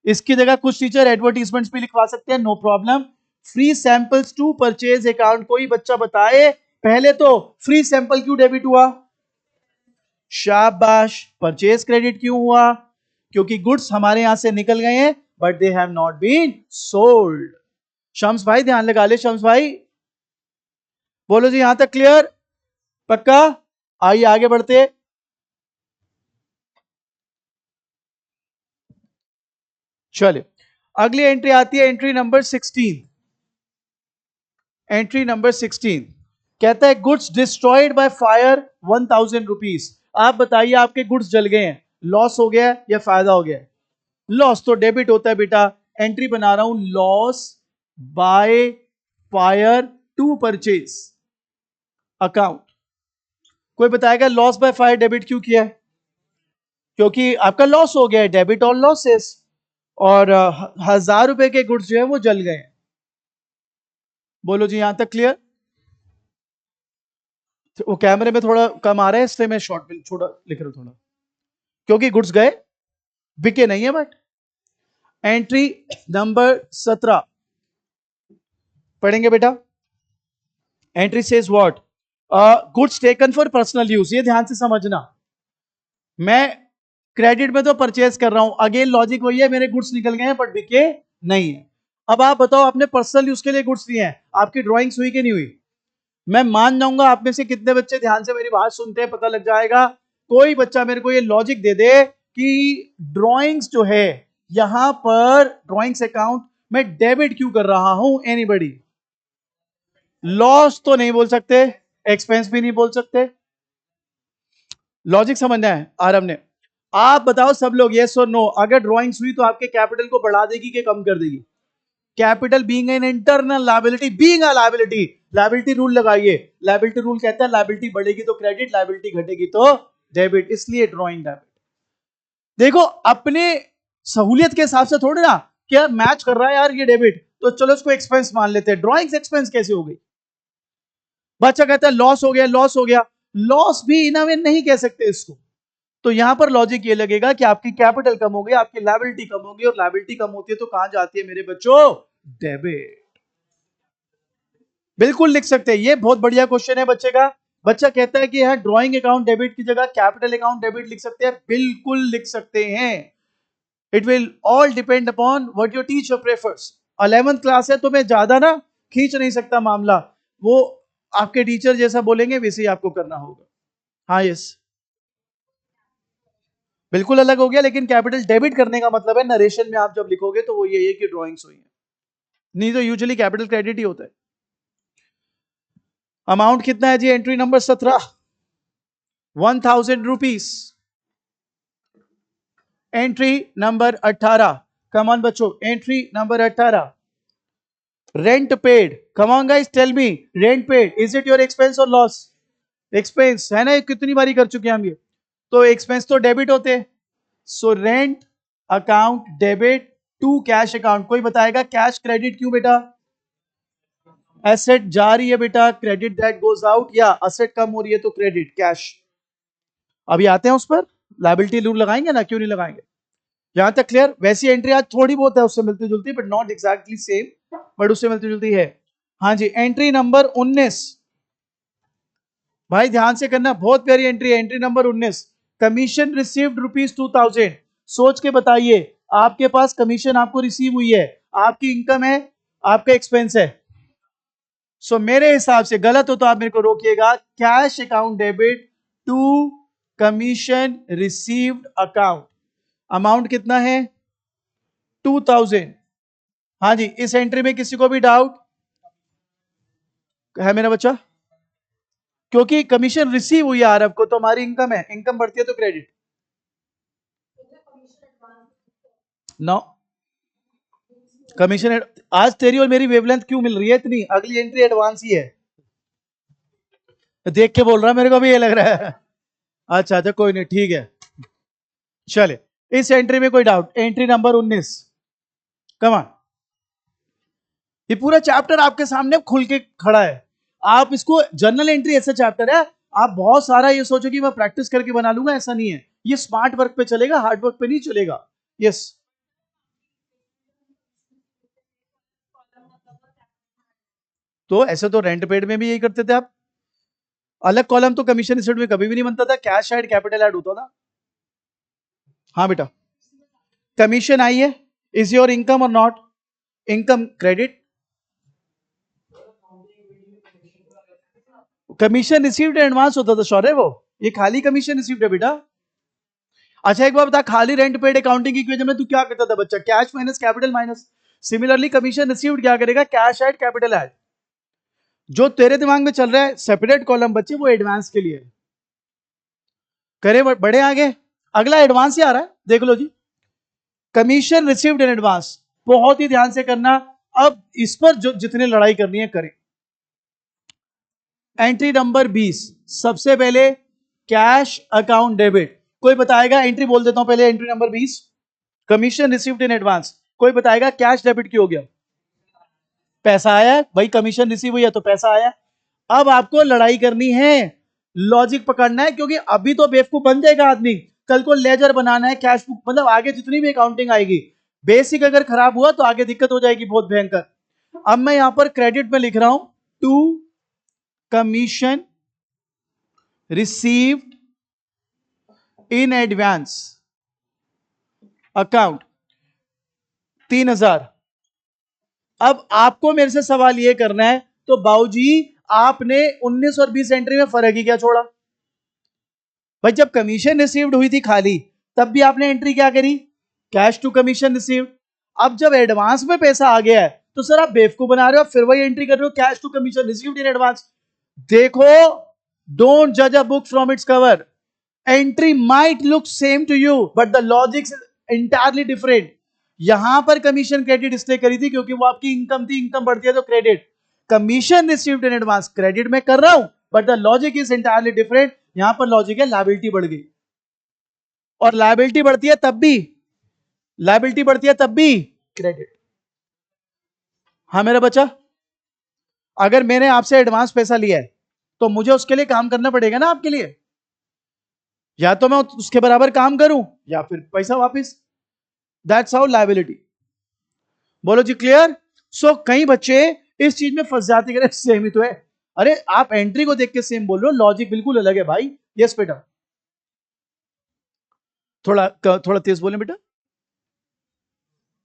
इसकी जगह कुछ टीचर एडवर्टीजमेंट्स भी लिखवा सकते हैं, no problem. Free samples to purchase account. कोई बच्चा बताए पहले तो फ्री सैंपल क्यों डेबिट हुआ? शाबाश। परचेज क्रेडिट क्यों हुआ? क्योंकि गुड्स हमारे यहां से निकल गए हैं but they have not been sold. Shams भाई ध्यान लगा ले, शम्स भाई बोलो जी, यहां तक क्लियर? पक्का? आइए आगे बढ़ते। चलिए अगली एंट्री आती है, एंट्री नंबर 16। एंट्री नंबर 16 कहता है goods destroyed by fire 1000 rupees. आप बताइए आपके गुड्स जल गए हैं, लॉस हो गया या फायदा हो गया? लॉस तो डेबिट होता है बेटा। एंट्री बना रहा हूं, loss by fire to purchase account. कोई बताएगा लॉस बाय फायर डेबिट क्यों किया है? क्योंकि आपका लॉस हो गया है, डेबिट और लॉसेस। और 1000 रुपए के गुड्स जो है वो जल गए हैं। बोलो जी, यहां तक क्लियर? वो कैमरे में थोड़ा कम आ रहा है इसलिए मैं शॉर्ट में छोटा लिख रहा हूं थोड़ा, क्योंकि गुड्स गए, बिके नहीं है। बट एंट्री नंबर 17 पढ़ेंगे बेटा। Entry says what? Goods taken for personal use. ये ध्यान से समझना, मैं क्रेडिट में तो परचेज कर रहा हूं, अगेन लॉजिक वही है, मेरे गुड्स निकल गए हैं बट बिके नहीं है। अब आप बताओ, आपने पर्सनल यूज के लिए गुड्स लिए हैं, आपकी ड्राइंग्स हुई कि नहीं हुई? मैं मान जाऊंगा आप में से कितने बच्चे ध्यान से मेरी बात सुनते हैं, पता लग जाएगा। कोई बच्चा मेरे को ये लॉजिक दे दे कि ड्राइंग्स जो है यहां पर ड्राइंग्स अकाउंट में डेबिट क्यों कर रहा हूं? एनीबॉडी? लॉस तो नहीं बोल सकते, एक्सपेंस भी नहीं बोल सकते। लॉजिक समझना है आरम ने। आप बताओ सब लोग, यस और नो, अगर ड्राइंग्स हुई तो आपके कैपिटल को बढ़ा देगी कि कम कर देगी? Capital being an internal liability, being a liability, liability rule लगाइए। लायबिलिटी रूल कहता है लायबिलिटी बढ़ेगी तो क्रेडिट, लायबिलिटी घटेगी तो डेबिट, इसलिए ड्रॉइंग डेबिट। देखो अपने सहूलियत के हिसाब से थोड़ी ना क्या मैच कर रहा है यार ये डेबिट, तो चलो इसको एक्सपेंस मान लेते हैं। ड्रॉइंग्स एक्सपेंस कैसे हो गई? बच्चा कहता है लॉस हो गया, लॉस हो गया। लॉस भी इन वे नहीं कह सकते इसको। तो यहां पर लॉजिक ये लगेगा कि आपकी कैपिटल कम हो गई, आपकी लायबिलिटी कम होगी, और लायबिलिटी कम होती है तो कहां जाती है मेरे बच्चों? डेबिट। बिल्कुल लिख सकते हैं, ये बहुत बढ़िया क्वेश्चन है बच्चे का। बच्चा कहता है कि यहां ड्राइंग अकाउंट डेबिट की जगह कैपिटल अकाउंट डेबिट लिख सकते हैं। बिल्कुल लिख सकते हैं। It will all depend upon what your teacher prefers. 11th class है तो मैं ज्यादा ना खींच नहीं सकता मामला, वो आपके टीचर जैसा बोलेंगे वैसे ही आपको करना होगा। हाँ यस, बिल्कुल अलग हो गया, लेकिन कैपिटल डेबिट करने का मतलब है नरेशन में आप जब लिखोगे तो वो ये है कि ड्राइंग्स हुई है, नहीं तो यूजुअली कैपिटल क्रेडिट ही होता है। अमाउंट कितना है जी? Entry number 17, 1000 rupees. Entry number 18, come on बच्चों, entry number 18, rent paid. Come on guys tell me, rent paid is it your expense और लॉस? एक्सपेंस है ना, कितनी बारी कर चुके हैं हम ये। तो एक्सपेंस तो डेबिट होते हैं, so rent account debit to cash account. कोई बताएगा कैश क्रेडिट क्यों बेटा? एसेट जा रही है बेटा, क्रेडिट दैट गोज आउट, या एसेट कम हो रही है तो क्रेडिट कैश। अभी आते हैं उस पर, लायबिलिटी रूल लगाएंगे ना, क्यों नहीं लगाएंगे। यहां तक क्लियर? वैसी एंट्री आज थोड़ी बहुत है उससे मिलती जुलती, but not exactly same, but उससे मिलती जुलती है। हाँ जी, एंट्री नंबर 19, भाई ध्यान से करना, बहुत प्यारी एंट्री है। Entry number 19, commission received ₹2000। सोच के बताइए, आपके पास कमीशन आपको रिसीव हुई है, आपकी इनकम है, आपका एक्सपेंस है। सो मेरे हिसाब से गलत हो तो आप मेरे को रोकिएगा। Cash account debit to commission received account. Amount कितना है? 2000। हाँ जी, इस एंट्री में किसी को भी डाउट है मेरा बच्चा? क्योंकि कमीशन रिसीव हुई है आरब को तो हमारी इनकम है, इनकम बढ़ती है तो क्रेडिट। No commission. आज तेरी और मेरी वेवलेंथ क्यों मिल रही है इतनी? अगली एंट्री एडवांस ही है। देख के बोल रहा है, मेरे को भी ये लग रहा है। अच्छा अच्छा, कोई नहीं, ठीक है। चले, इस एंट्री में कोई डाउट? एंट्री नंबर 19, कमान। ये पूरा चैप्टर आपके सामने खुल के खड़ा है। आप इसको, जर्नल एंट्री ऐसा चैप्टर है, आप बहुत सारा ये सोचो कि मैं प्रैक्टिस करके बना लूंगा, ऐसा नहीं है। ये स्मार्ट वर्क पे चलेगा, हार्ड वर्क पे नहीं चलेगा। यस। तो ऐसे तो रेंट पेड में भी यही करते थे आप। अलग कॉलम तो कमीशन रिसिप्ट में कभी भी नहीं बनता था, कैश ऐड कैपिटल ऐड होता था। हाँ बेटा, कमीशन आई है, इज योर इनकम और not? Income credit, commission received advance होता था शौर्य, वो ये खाली कमीशन रिसीव्ड है बेटा। अच्छा एक बार बता, खाली रेंट पेड अकाउंटिंग इक्वेशन में तू क्या करता था बच्चा? Cash minus capital minus. Similarly commission received क्या करेगा? Cash add capital add. जो तेरे दिमाग में चल रहा है सेपरेट कॉलम बच्चे, वो एडवांस के लिए करे। बड़े आगे अगला एडवांस ही आ रहा है, देख लो जी। कमीशन रिसीव्ड इन एडवांस, बहुत ही ध्यान से करना। अब इस पर जो जितने लड़ाई करनी है करें। एंट्री नंबर 20, सबसे पहले कैश अकाउंट डेबिट। कोई बताएगा? एंट्री बोल देता हूं पहले, entry number 20, commission received in advance. कोई बताएगा कैश डेबिट क्यों हो गया? पैसा आया भाई, कमीशन रिसीव हुई है तो पैसा आया। अब आपको लड़ाई करनी है, लॉजिक पकड़ना है, क्योंकि अभी तो बेवकूफ बन जाएगा आदमी, कल को लेजर बनाना है, कैश बुक, मतलब आगे जितनी भी अकाउंटिंग आएगी, बेसिक अगर खराब हुआ तो आगे दिक्कत हो जाएगी बहुत भयंकर। अब मैं यहां पर क्रेडिट में लिख रहा हूं, to commission received in advance account 3000। अब आपको मेरे से सवाल यह करना है, तो बाबूजी आपने 19 और 20 एंट्री में फर्क ही क्या छोड़ा? भाई जब कमीशन रिसीव्ड हुई थी खाली, तब भी आपने एंट्री क्या करी? Cash to commission received. अब जब एडवांस में पैसा आ गया है, तो सर आप बेवकूफ बना रहे हो, फिर वही एंट्री कर रहे हो, cash to commission received in advance. देखो, डोंट जज a book from its cover. Entry might look same to you, but the logic is entirely different. यहां पर कमीशन क्रेडिट इसलिए करी थी क्योंकि वो आपकी इनकम थी, इनकम बढ़ती है तो credit. Commission received in advance credit में कर रहा हूं, but the logic is entirely different. यहां पर लॉजिक है लायबिलिटी बढ़ गई, और लायबिलिटी बढ़ती है तब भी, लायबिलिटी बढ़ती है तब भी क्रेडिट। हाँ मेरा बच्चा, अगर मैंने आपसे एडवांस पैसा लिया है, तो मुझे उसके लिए काम करना पड़ेगा ना आपके लिए। या तो मैं उसके बराबर काम करूं, या फिर पैसा वापस। That's how liability. बोलो जी क्लियर? सो कई बच्चे इस चीज में फंस जाते हैं, सेम ही तो है। अरे आप एंट्री को देख के सेम बोल रहे हो, लॉजिक बिल्कुल अलग है भाई। यस बेटा, थोड़ा थोड़ा तेज बोलें बेटा।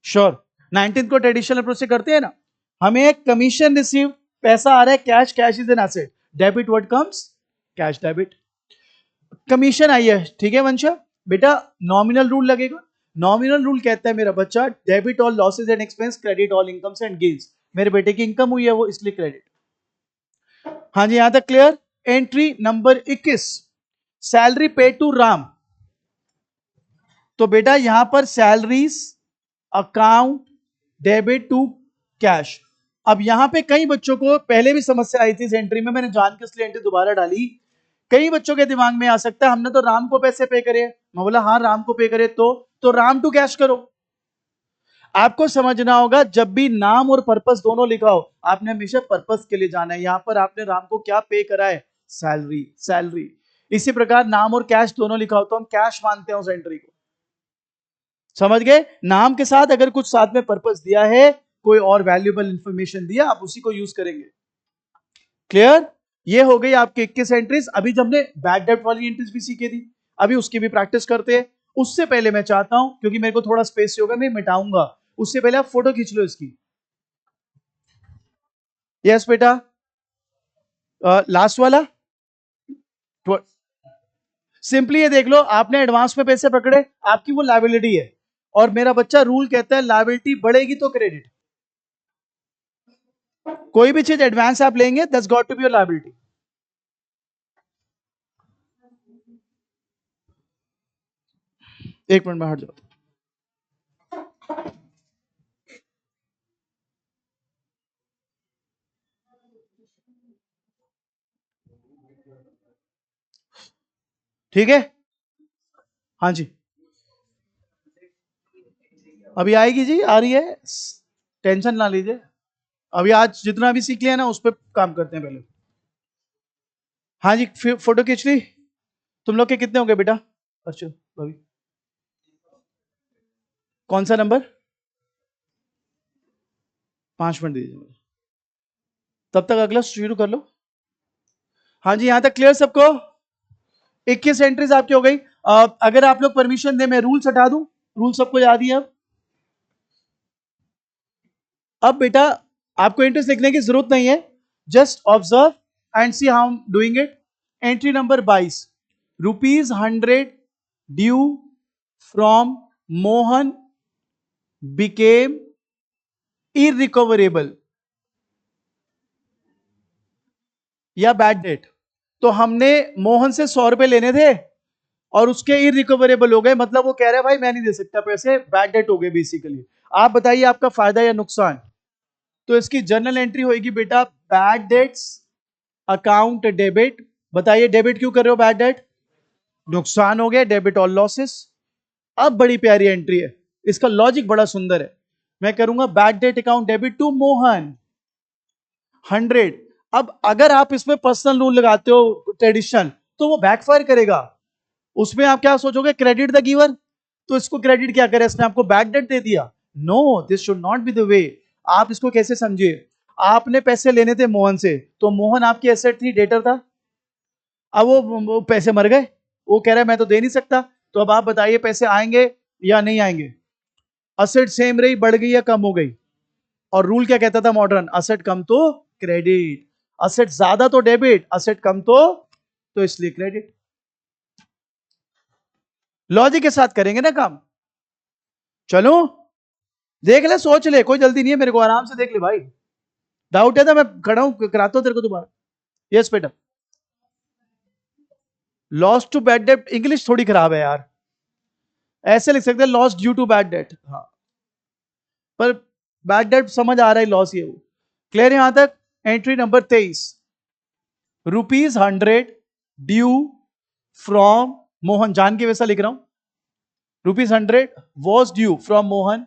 श्योर। 19 को ट्रेडिशनल अप्रोच से करते हैं ना। हमें एक कमीशन रिसीव, पैसा आ रहा है cash, cash is an asset, debit what comes? Cash debit. Commission आई है, ठीक है वंशा बेटा, नॉमिनल रूल लगेगा। नॉमिनल रूल कहता है मेरा बच्चा, debit all losses and expense, credit all incomes and gains. मेरे बेटे की इनकम हुई है वो, इसलिए क्रेडिट। हाँ जी, यहां तक clear? Entry number 21, salary paid to Ram. तो बेटा यहां पर salaries account debit to cash. अब यहां पे कई बच्चों को पहले भी समस्या आई थी इस एंट्री में, मैंने जान के इसलिए एंट्री दोबारा डाली। कई बच्चों के दिमाग में आ सकता है हमने तो राम को पैसे पे करे। मैं बोला हाँ राम को पे करे, तो राम टू कैश करो। आपको समझना होगा, जब भी नाम और पर्पस दोनों लिखा हो, आपने हमेशा पर्पस के लिए जाना है। यहां पर आपने राम को क्या पे करा है? Salary, salary. इसी प्रकार नाम और कैश दोनों लिखा हो तो हम कैश मानते हैं उस एंट्री को। समझ गए? नाम के साथ अगर कुछ साथ में पर्पस दिया है, कोई और वैल्यूएबल इंफॉर्मेशन दिया, आप उसी को यूज करेंगे। क्लियर? ये हो गई आपकी 21 एंट्रीज। अभी जब हमने बैड डेब्ट वाली एंट्रीज भी सीखी थी, अभी उसकी भी प्रैक्टिस करते हैं। उससे पहले मैं चाहता हूं, क्योंकि मेरे को थोड़ा स्पेस होगा, मैं मिटाऊंगा, उससे पहले आप फोटो खींच लो इसकी। यस बेटा, लास्ट वाला। सिंपली ये देख लो, आपने एडवांस में पैसे पकड़े, आपकी वो लायबिलिटी है, और मेरा बच्चा रूल कहता है लायबिलिटी बढ़ेगी तो क्रेडिट। कोई भी चीज एडवांस आप लेंगे, that's got to be your liability. एक मिनट में हट जाओ। ठीक है, हाँ जी, अभी आएगी जी, आ रही है, टेंशन ना लीजिए। अभी आज जितना भी सीख लिया ना उस पर काम करते हैं पहले। हाँ जी, फोटो खींच ली। तुम लोग के कितने हो गए बेटा? अच्छा अभी कौन सा नंबर? 5 मिनट दीजिए मुझे, तब तक अगला शुरू कर लो। हाँ जी, यहां तक क्लियर सबको? 21 एंट्रीज आपकी हो गई। अगर आप लोग परमिशन दे मैं रूल्स हटा दूं, रूल सबको याद ही है अब बेटा आपको एंट्रीज लिखने की जरूरत नहीं है, just observe and see how I am doing it. Entry number 22, ₹100 due from Mohan became irrecoverable या बैड डेट। तो हमने मोहन से 100 रुपए लेने थे और उसके इरिकवरेबल हो गए, मतलब वो कह रहा है भाई मैं नहीं दे सकता पैसे, बैड डेट हो गए बेसिकली। आप बताइए आपका फायदा या नुकसान? तो इसकी जर्नल एंट्री होगी बेटा बैड डेट्स अकाउंट डेबिट। बताइए डेबिट क्यों कर रहे हो बैड डेट? नुकसान हो गया, डेबिट ऑल लॉसेस। अब बड़ी प्यारी एंट्री है, इसका लॉजिक बड़ा सुंदर है। मैं करूंगा bad debt account debit to Mohan 100। अब अगर आप इसमें पर्सनल रूल लगाते हो ट्रेडिशनल तो वो बैकफायर करेगा। उसमें आप क्या सोचोगे, क्रेडिट द गिवर, तो इसको क्रेडिट क्या करे, इसने आपको बैड डेट दे दिया। No, this should not be the way. आप इसको कैसे समझिए, आपने पैसे लेने थे मोहन से, तो मोहन आपकी एसेट थी, डेटर था। अब वो पैसे मर गए, वो कह रहा है मैं तो दे नहीं सकता। तो अब आप बताइए पैसे आएंगे या नहीं आएंगे? असेट सेम रही, बढ़ गई या कम हो गई? और रूल क्या कहता था मॉडर्न, असेट कम तो क्रेडिट, असेट ज्यादा तो डेबिट, असेट कम तो इसलिए क्रेडिट। लॉजिक के साथ करेंगे ना काम। चलो देख ले, सोच ले, कोई जल्दी नहीं है मेरे को, आराम से देख ले भाई। डाउट है तो मैं खड़ा हूं, कराता हूं तेरे को दोबारा। यस बेटा, loss to bad debt English थोड़ी खराब है यार, ऐसे लिख सकते हैं loss due to bad debt. हाँ, पर बैड डेट समझ आ रहा है, लॉस ये वो। क्लियर यहां तक? Entry number 23, ₹100 due from Mohan, जान के वैसा लिख रहा हूं। ₹100 was due from Mohan,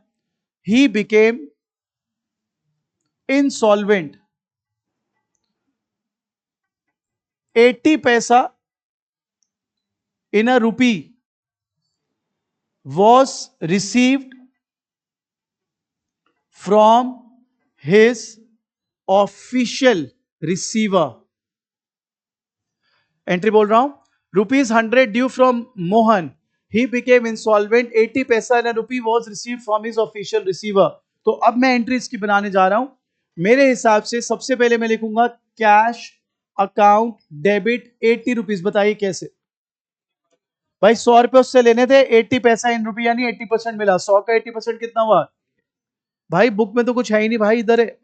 he became insolvent। 80 पैसा in a rupee was received from his official receiver। Entry बोल रहा हूं, ₹100 due from Mohan, he became insolvent, 80 paisa in rupee was receive from his official receiver. तो अब मैं एंट्री इसकी बनाने जा रहा हूं। मेरे हिसाब से सबसे पहले मैं लिखूंगा कैश अकाउंट डेबिट ₹80। बताइए कैसे? भाई 100 रुपए उससे लेने थे, 80 पैसा इन रुपये यानी 80% मिला, 100 का 80% कितना हुआ? भाई बुक में तो कुछ है ही नहीं भाई, इधर है।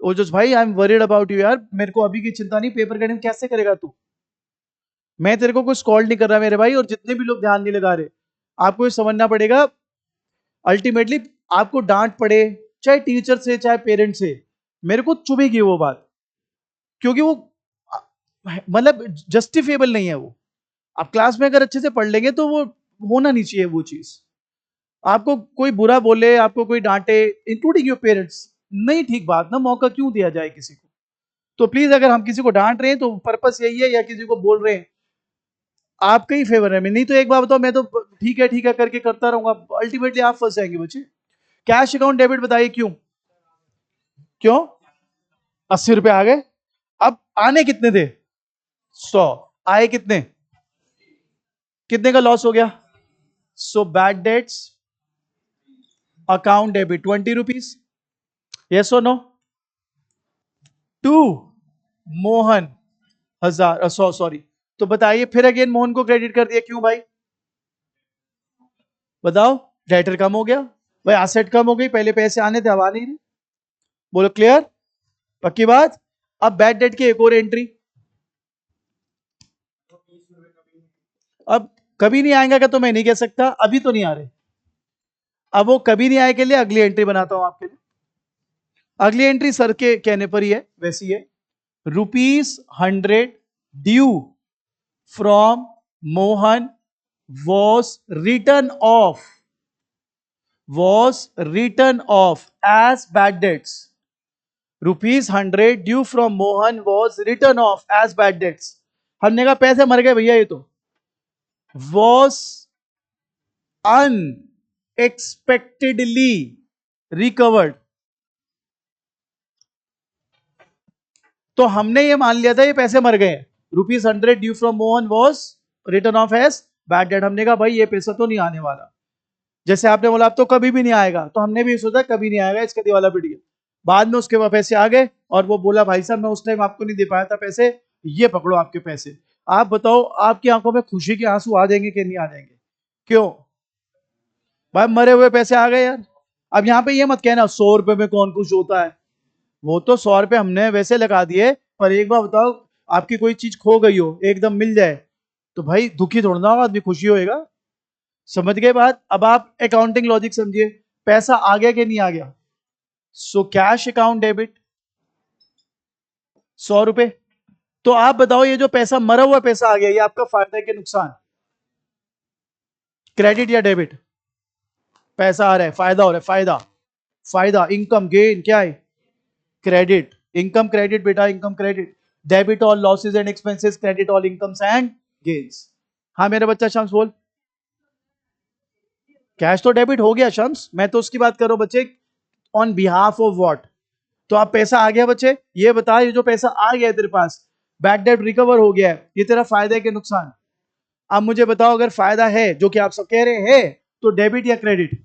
ओजस भाई I am worried about you यार, मेरे को अभी की चिंता नहीं, पेपर कटिंग कैसे करेगा तू? मैं तेरे को कुछ कॉल नहीं कर रहा मेरे भाई, और जितने भी लोग ध्यान नहीं लगा रहे, आपको ये समझना पड़ेगा अल्टीमेटली, आपको डांट पड़े चाहे टीचर से चाहे पेरेंट से, मेरे को चुभेगी वो बात, क्योंकि वो मतलब जस्टिफिएबल नहीं है वो। आप क्लास में अगर अच्छे से पढ़ लेंगे तो वो होना नहीं चाहिए वो चीज। आपको कोई बुरा बोले, आपको कोई डांटे, इंक्लूडिंग योर पेरेंट्स, नहीं ठीक बात ना, मौका क्यों दिया जाए किसी को? तो प्लीज अगर हम किसी को डांट रहे हैं तो पर्पस यही है, या किसी को बोल रहे हैं आपका ही फेवर है, मैं नहीं तो एक बार बताओ, मैं तो ठीक है करके करता रहूंगा, अल्टीमेटली आप फंस जाएंगे बच्चे। कैश अकाउंट डेबिट बताइए क्यों? क्यों? 80 रुपए आ गए। अब आने कितने थे? 100। आए कितने? कितने का लॉस हो गया? So bad debts account debit ₹20। Yes और नो? To Mohan 1000, sorry. तो बताइए फिर अगेन मोहन को क्रेडिट कर दिया, क्यों भाई? बताओ, डेटर कम हो गया भाई, एसेट कम हो गई, पहले पैसे आने थे अब आ नहीं रहे। बोलो क्लियर? पक्की बात? अब बैड डेट की एक और एंट्री। अब कभी नहीं आएगा क्या, तो मैं नहीं कह सकता, अभी तो नहीं आ रहे। अब वो कभी नहीं आए के लिए अगली एंट्री बनाता हूं आपके लिए। अगली एंट्री सर के कहने पर ही है, वैसी है, ₹100 due from Mohan was written off as bad debts. ₹100 due from Mohan was written off as bad debts. हमने कहा पैसे मर गए भैया, ये तो was unexpectedly recovered. तो हमने ये मान लिया था ये पैसे मर गए. ₹100 due from Mohan was return off as bad debt. हमने कहा भाई ये पैसा तो नहीं आने वाला. जैसे आपने बोला अब तो कभी भी नहीं आएगा, तो हमने भी सोचा कभी नहीं आएगा, इसका दिवाला पिट गया. बाद में उसके बाद पैसे आ गए और वो बोला भाई साहब मैं उस टाइम आपको नहीं दे पाया था पैसे, ये पकड़ो आपके पैसे. आप बताओ आपकी आंखों में खुशी के आंसू आ जाएंगे कि नहीं आ जाएंगे? क्यों भाई, मरे हुए पैसे आ गए यार. अब यहाँ पे ये मत कहना 100 रुपए में कौन खुश होता है. वो तो 100 रुपए हमने वैसे लगा दिए, पर एक बार बताओ आपकी कोई चीज खो गई हो एकदम मिल जाए तो भाई दुखी थोड़ा ना आदमी, खुशी होएगा. समझ गए बात? अब आप अकाउंटिंग लॉजिक समझिए. पैसा आ गया कि नहीं आ गया? सो कैश अकाउंट डेबिट 100 रुपए. तो आप बताओ ये जो पैसा मरा हुआ पैसा आ गया, ये आपका फायदा है कि नुकसान? क्रेडिट या डेबिट? पैसा आ रहा है, फायदा हो रहा है. फायदा, फायदा, इनकम, गेन क्या है? क्रेडिट. इनकम क्रेडिट बेटा, income credit. Debit all losses and expenses, credit all incomes and gains. हाँ मेरा बच्चा शम्स बोल. कैश तो डेबिट हो गया शम्स, मैं तो उसकी बात कर रहा हूं बच्चे. On behalf of what? तो आप पैसा आ गया बच्चे, ये बता ये जो पैसा आ गया है तेरे पास, बैड डेट रिकवर हो गया है, ये तेरा फायदा है कि नुकसान? अब मुझे बताओ अगर फायदा है जो कि आप सब कह रहे हैं तो डेबिट या क्रेडिट?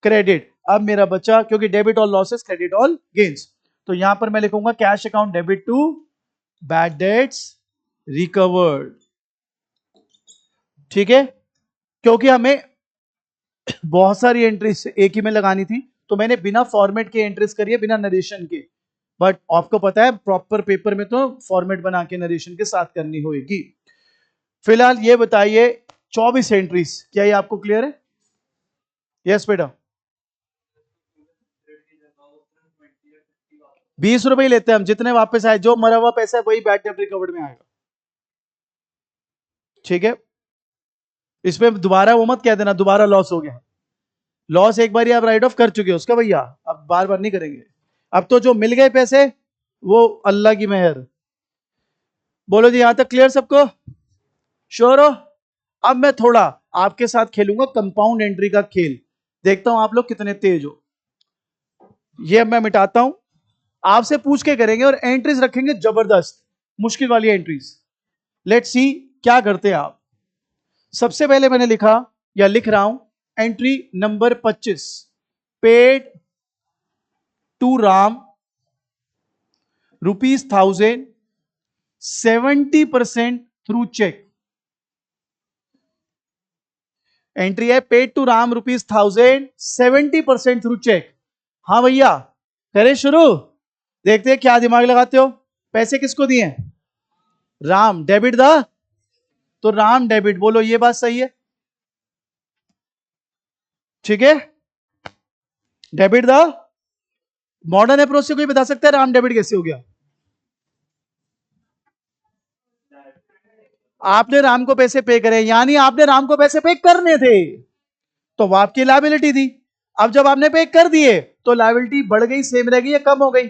क्रेडिट. अब मेरा बच्चा क्योंकि debit all losses credit all gains, तो यहां पर मैं लिखूंगा cash account debit to bad debts recovered. ठीक है, क्योंकि हमें बहुत सारी एंट्रीज एक ही में लगानी थी तो मैंने बिना फॉर्मेट के एंट्रीज करी है, बिना नरेशन के. बट आपको पता है प्रॉपर पेपर में तो फॉर्मेट बना के नरेशन के साथ करनी होगी. फिलहाल ये बताइए 24 एंट्रीज, क्या ये आपको क्लियर है? यस बेटा. 20 रुपए ही लेते हैं हम, जितने वापस आए, जो मरा हुआ पैसा है वही बैड डेट रिकवर्ड में आएगा. ठीक है, इसमें दोबारा वो मत कह देना दोबारा लॉस हो गया. लॉस एक बार आप राइट ऑफ कर चुके हो उसका भैया, अब बार बार नहीं करेंगे. अब तो जो मिल गए पैसे वो अल्लाह की मेहर. बोलो जी यहां तक क्लियर सबको? श्योर हो? अब मैं थोड़ा आपके साथ खेलूंगा कंपाउंड एंट्री का खेल, देखता हूं आप लोग कितने तेज हो. ये अब मैं मिटाता हूं, आपसे पूछ के करेंगे और एंट्रीज रखेंगे जबरदस्त, मुश्किल वाली एंट्रीज. लेट्स सी क्या करते हैं आप. सबसे पहले मैंने लिखा या लिख रहा हूं entry number 25, paid to Ram ₹1000 70% through cheque. Entry है paid to Ram ₹1000 70% through cheque. हाँ भैया करें शुरू, देखते हैं क्या दिमाग लगाते हो. पैसे किसको दिए? राम. डेबिट दा, तो राम डेबिट. बोलो ये बात सही है? ठीक है, डेबिट दा. मॉडर्न अप्रोच से कोई बता सकता है राम डेबिट कैसे हो गया? आपने राम को पैसे पे करे, यानी आपने राम को पैसे पे करने थे तो वो आपकी लायबिलिटी थी. अब जब आपने पे कर दिए तो लायबिलिटी बढ़ गई, सेम रह गई या कम हो गई?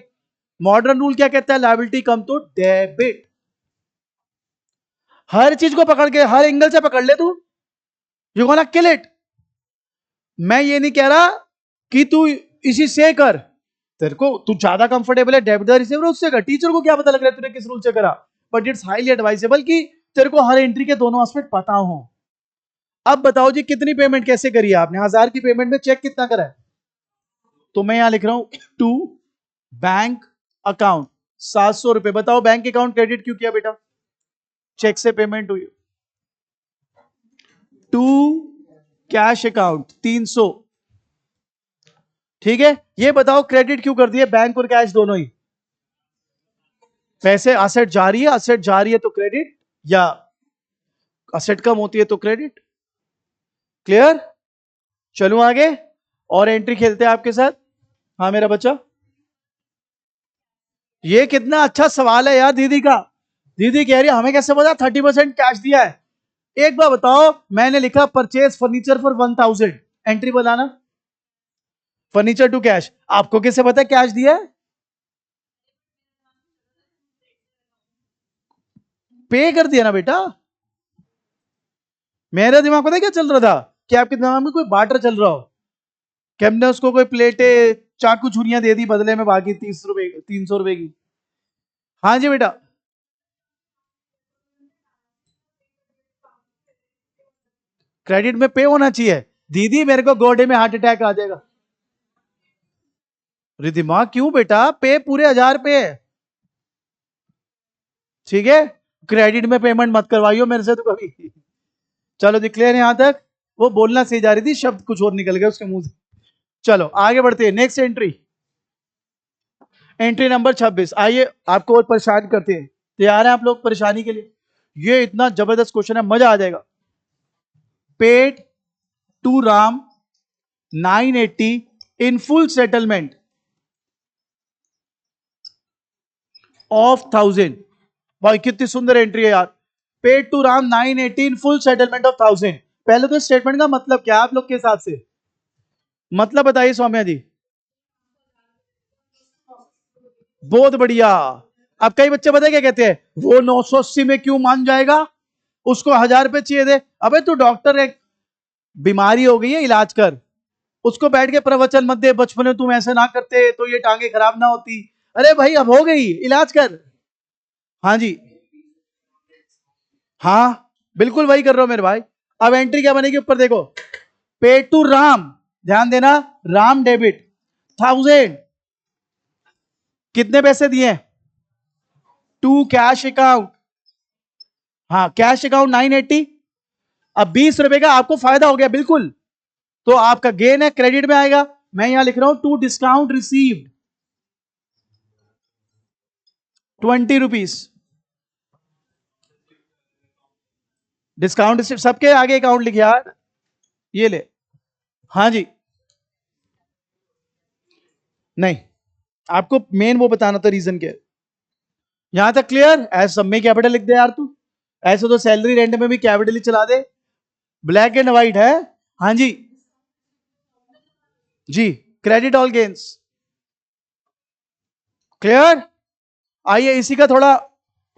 मॉडर्न रूल क्या कहता है? लायबिलिटी कम तो डेबिट. हर चीज को पकड़ के हर एंगल से पकड़ ले तू, यू गोना किल इट. मैं ये नहीं कह रहा कि तू इसी से कर, तेरे को तू ज्यादा कंफर्टेबल है डेबिट द रिसीवर उससे कर. टीचर को क्या पता लग रहा है तूने किस रूल से करा, बट इट्स हाईली एडवाइजेबल कि तेरे को हर एंट्री के दोनों एस्पेक्ट पता हो. अब बताओ जी कितनी पेमेंट कैसे करी है आपने? 1000 की पेमेंट में चेक कितना करा है? तो मैं यहां लिख रहा हूं टू बैंक अकाउंट 700 रुपए. बताओ बैंक अकाउंट क्रेडिट क्यों किया बेटा? चेक से पेमेंट हुई. To cash account 300. ठीक है, ये बताओ क्रेडिट क्यों कर दिए? बैंक और कैश दोनों ही. पैसे असेट जारी है, असेट जारी है तो क्रेडिट, या असेट कम होती है तो क्रेडिट. क्लियर? चलूं आगे और एंट्री खेलते हैं आपके साथ. हाँ मेरा बच्चा, ये कितना अच्छा सवाल है यार दीदी का. दीदी कह रही है हमें कैसे पता 30% कैश दिया है। एक बार बताओ, मैंने लिखा परचेज फर्नीचर फॉर 1000, एंट्री बनाना, फर्नीचर टू कैश, आपको कैसे पता कैश दिया है? पे कर दिया ना बेटा। मेरा दिमाग पता है क्या चल रहा था, कि आपके दिमाग में कोई बार्टर चल रहा हो, कि हमने उसको कोई प्लेटें चाकू छुरियां दे दी बदले में बाकी 30 रुपए 300 रुपए की। हाँ जी बेटा, क्रेडिट में पे होना चाहिए। दीदी मेरे को गोडे में हार्ट अटैक आ जाएगा। रिधिमा क्यों बेटा, पे पूरे 1000 पे है, ठीक है। क्रेडिट में पेमेंट मत करवाइयो मेरे से तो कभी। चलो जी क्लियर है यहां तक। वो बोलना सही जा रही थी, शब्द कुछ और निकल गया उसके मुंह से। चलो आगे बढ़ते हैं, नेक्स्ट एंट्री, एंट्री नंबर 26। आइए आपको और परेशान करते हैं, तैयार हैं आप लोग परेशानी के लिए? ये इतना जबरदस्त क्वेश्चन है, मजा आ जाएगा। Paid to Ram 980 in full settlement of 1000। भाई कितनी सुंदर एंट्री है यार, paid to Ram 980 in full settlement of 1000। पहले तो स्टेटमेंट का मतलब क्या आप लोग के हिसाब से, मतलब बताइए सौम्या जी। बहुत बढ़िया। अब कई बच्चे पता है क्या कहते हैं, वो 980 में क्यों मान जाएगा, उसको 1000 रुपए चाहिए दे। अबे तू डॉक्टर है, बीमारी हो गई है इलाज कर, उसको बैठ के प्रवचन मत दे, बचपन में तुम ऐसे ना करते तो ये टांगे खराब ना होती। अरे भाई अब हो गई, इलाज कर। हाँ जी, हाँ बिल्कुल वही कर रहा हूं मेरे भाई। अब एंट्री क्या बनेगी ऊपर देखो, पे टू राम, ध्यान देना, राम डेबिट 1000, कितने पैसे दिए, टू कैश अकाउंट, हाँ कैश अकाउंट 980। अब 20 रुपए का आपको फायदा हो गया बिल्कुल, तो आपका गेन है, क्रेडिट में आएगा। मैं यहां लिख रहा हूं to discount received 20 rupees, discount receive सबके आगे अकाउंट लिखे यार, ये ले। हाँ जी, नहीं आपको मेन वो बताना था रीजन क्या है। यहां तक क्लियर, एज सब में कैपिटल लिख दे यार तू, ऐसे तो सैलरी रेंट में भी कैपिटल ही चला दे, ब्लैक एंड व्हाइट है। हाँ जी, जी क्रेडिट ऑल गेन्स, क्लियर। आइए इसी का थोड़ा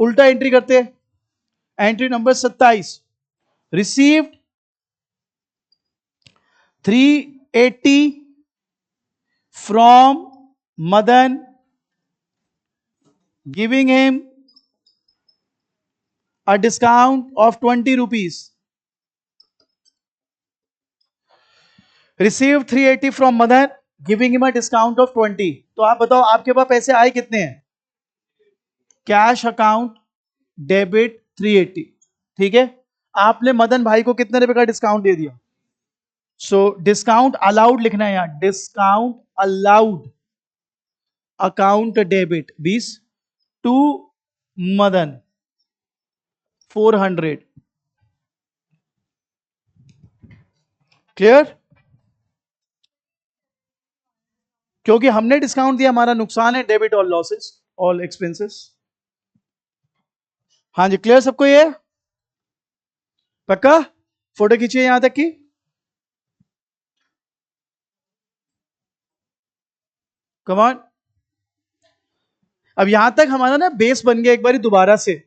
उल्टा एंट्री करते हैं, entry number 27, received 380 from Madan, giving him a discount of 20 rupees, received 380 from Madan, giving him a discount of 20। तो आप बताओ आपके पास पैसे आए कितने हैं, कैश अकाउंट डेबिट 380, ठीक है। आपने मदन भाई को कितने रुपए का डिस्काउंट दे दिया, सो डिस्काउंट अलाउड लिखना है यहां, discount allowed account debit 20 to Madan 400, clear. क्योंकि हमने डिस्काउंट दिया, हमारा नुकसान है, debit all losses all expenses. हाँ जी क्लियर सबको, ये पक्का। फोटो खींचिए यहां तक की, कमान। अब यहां तक हमारा ना बेस बन गया एक बार दोबारा से।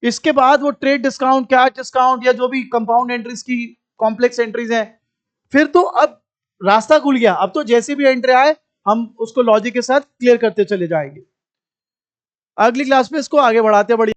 इसके बाद वो ट्रेड डिस्काउंट, कैश डिस्काउंट, या जो भी कंपाउंड एंट्रीज की कॉम्प्लेक्स एंट्रीज हैं, फिर तो अब रास्ता खुल गया। अब तो जैसे भी एंट्री आए हम उसको लॉजिक के साथ क्लियर करते चले जाएंगे। अगली क्लास में इसको आगे बढ़ाते हैं, बड़ी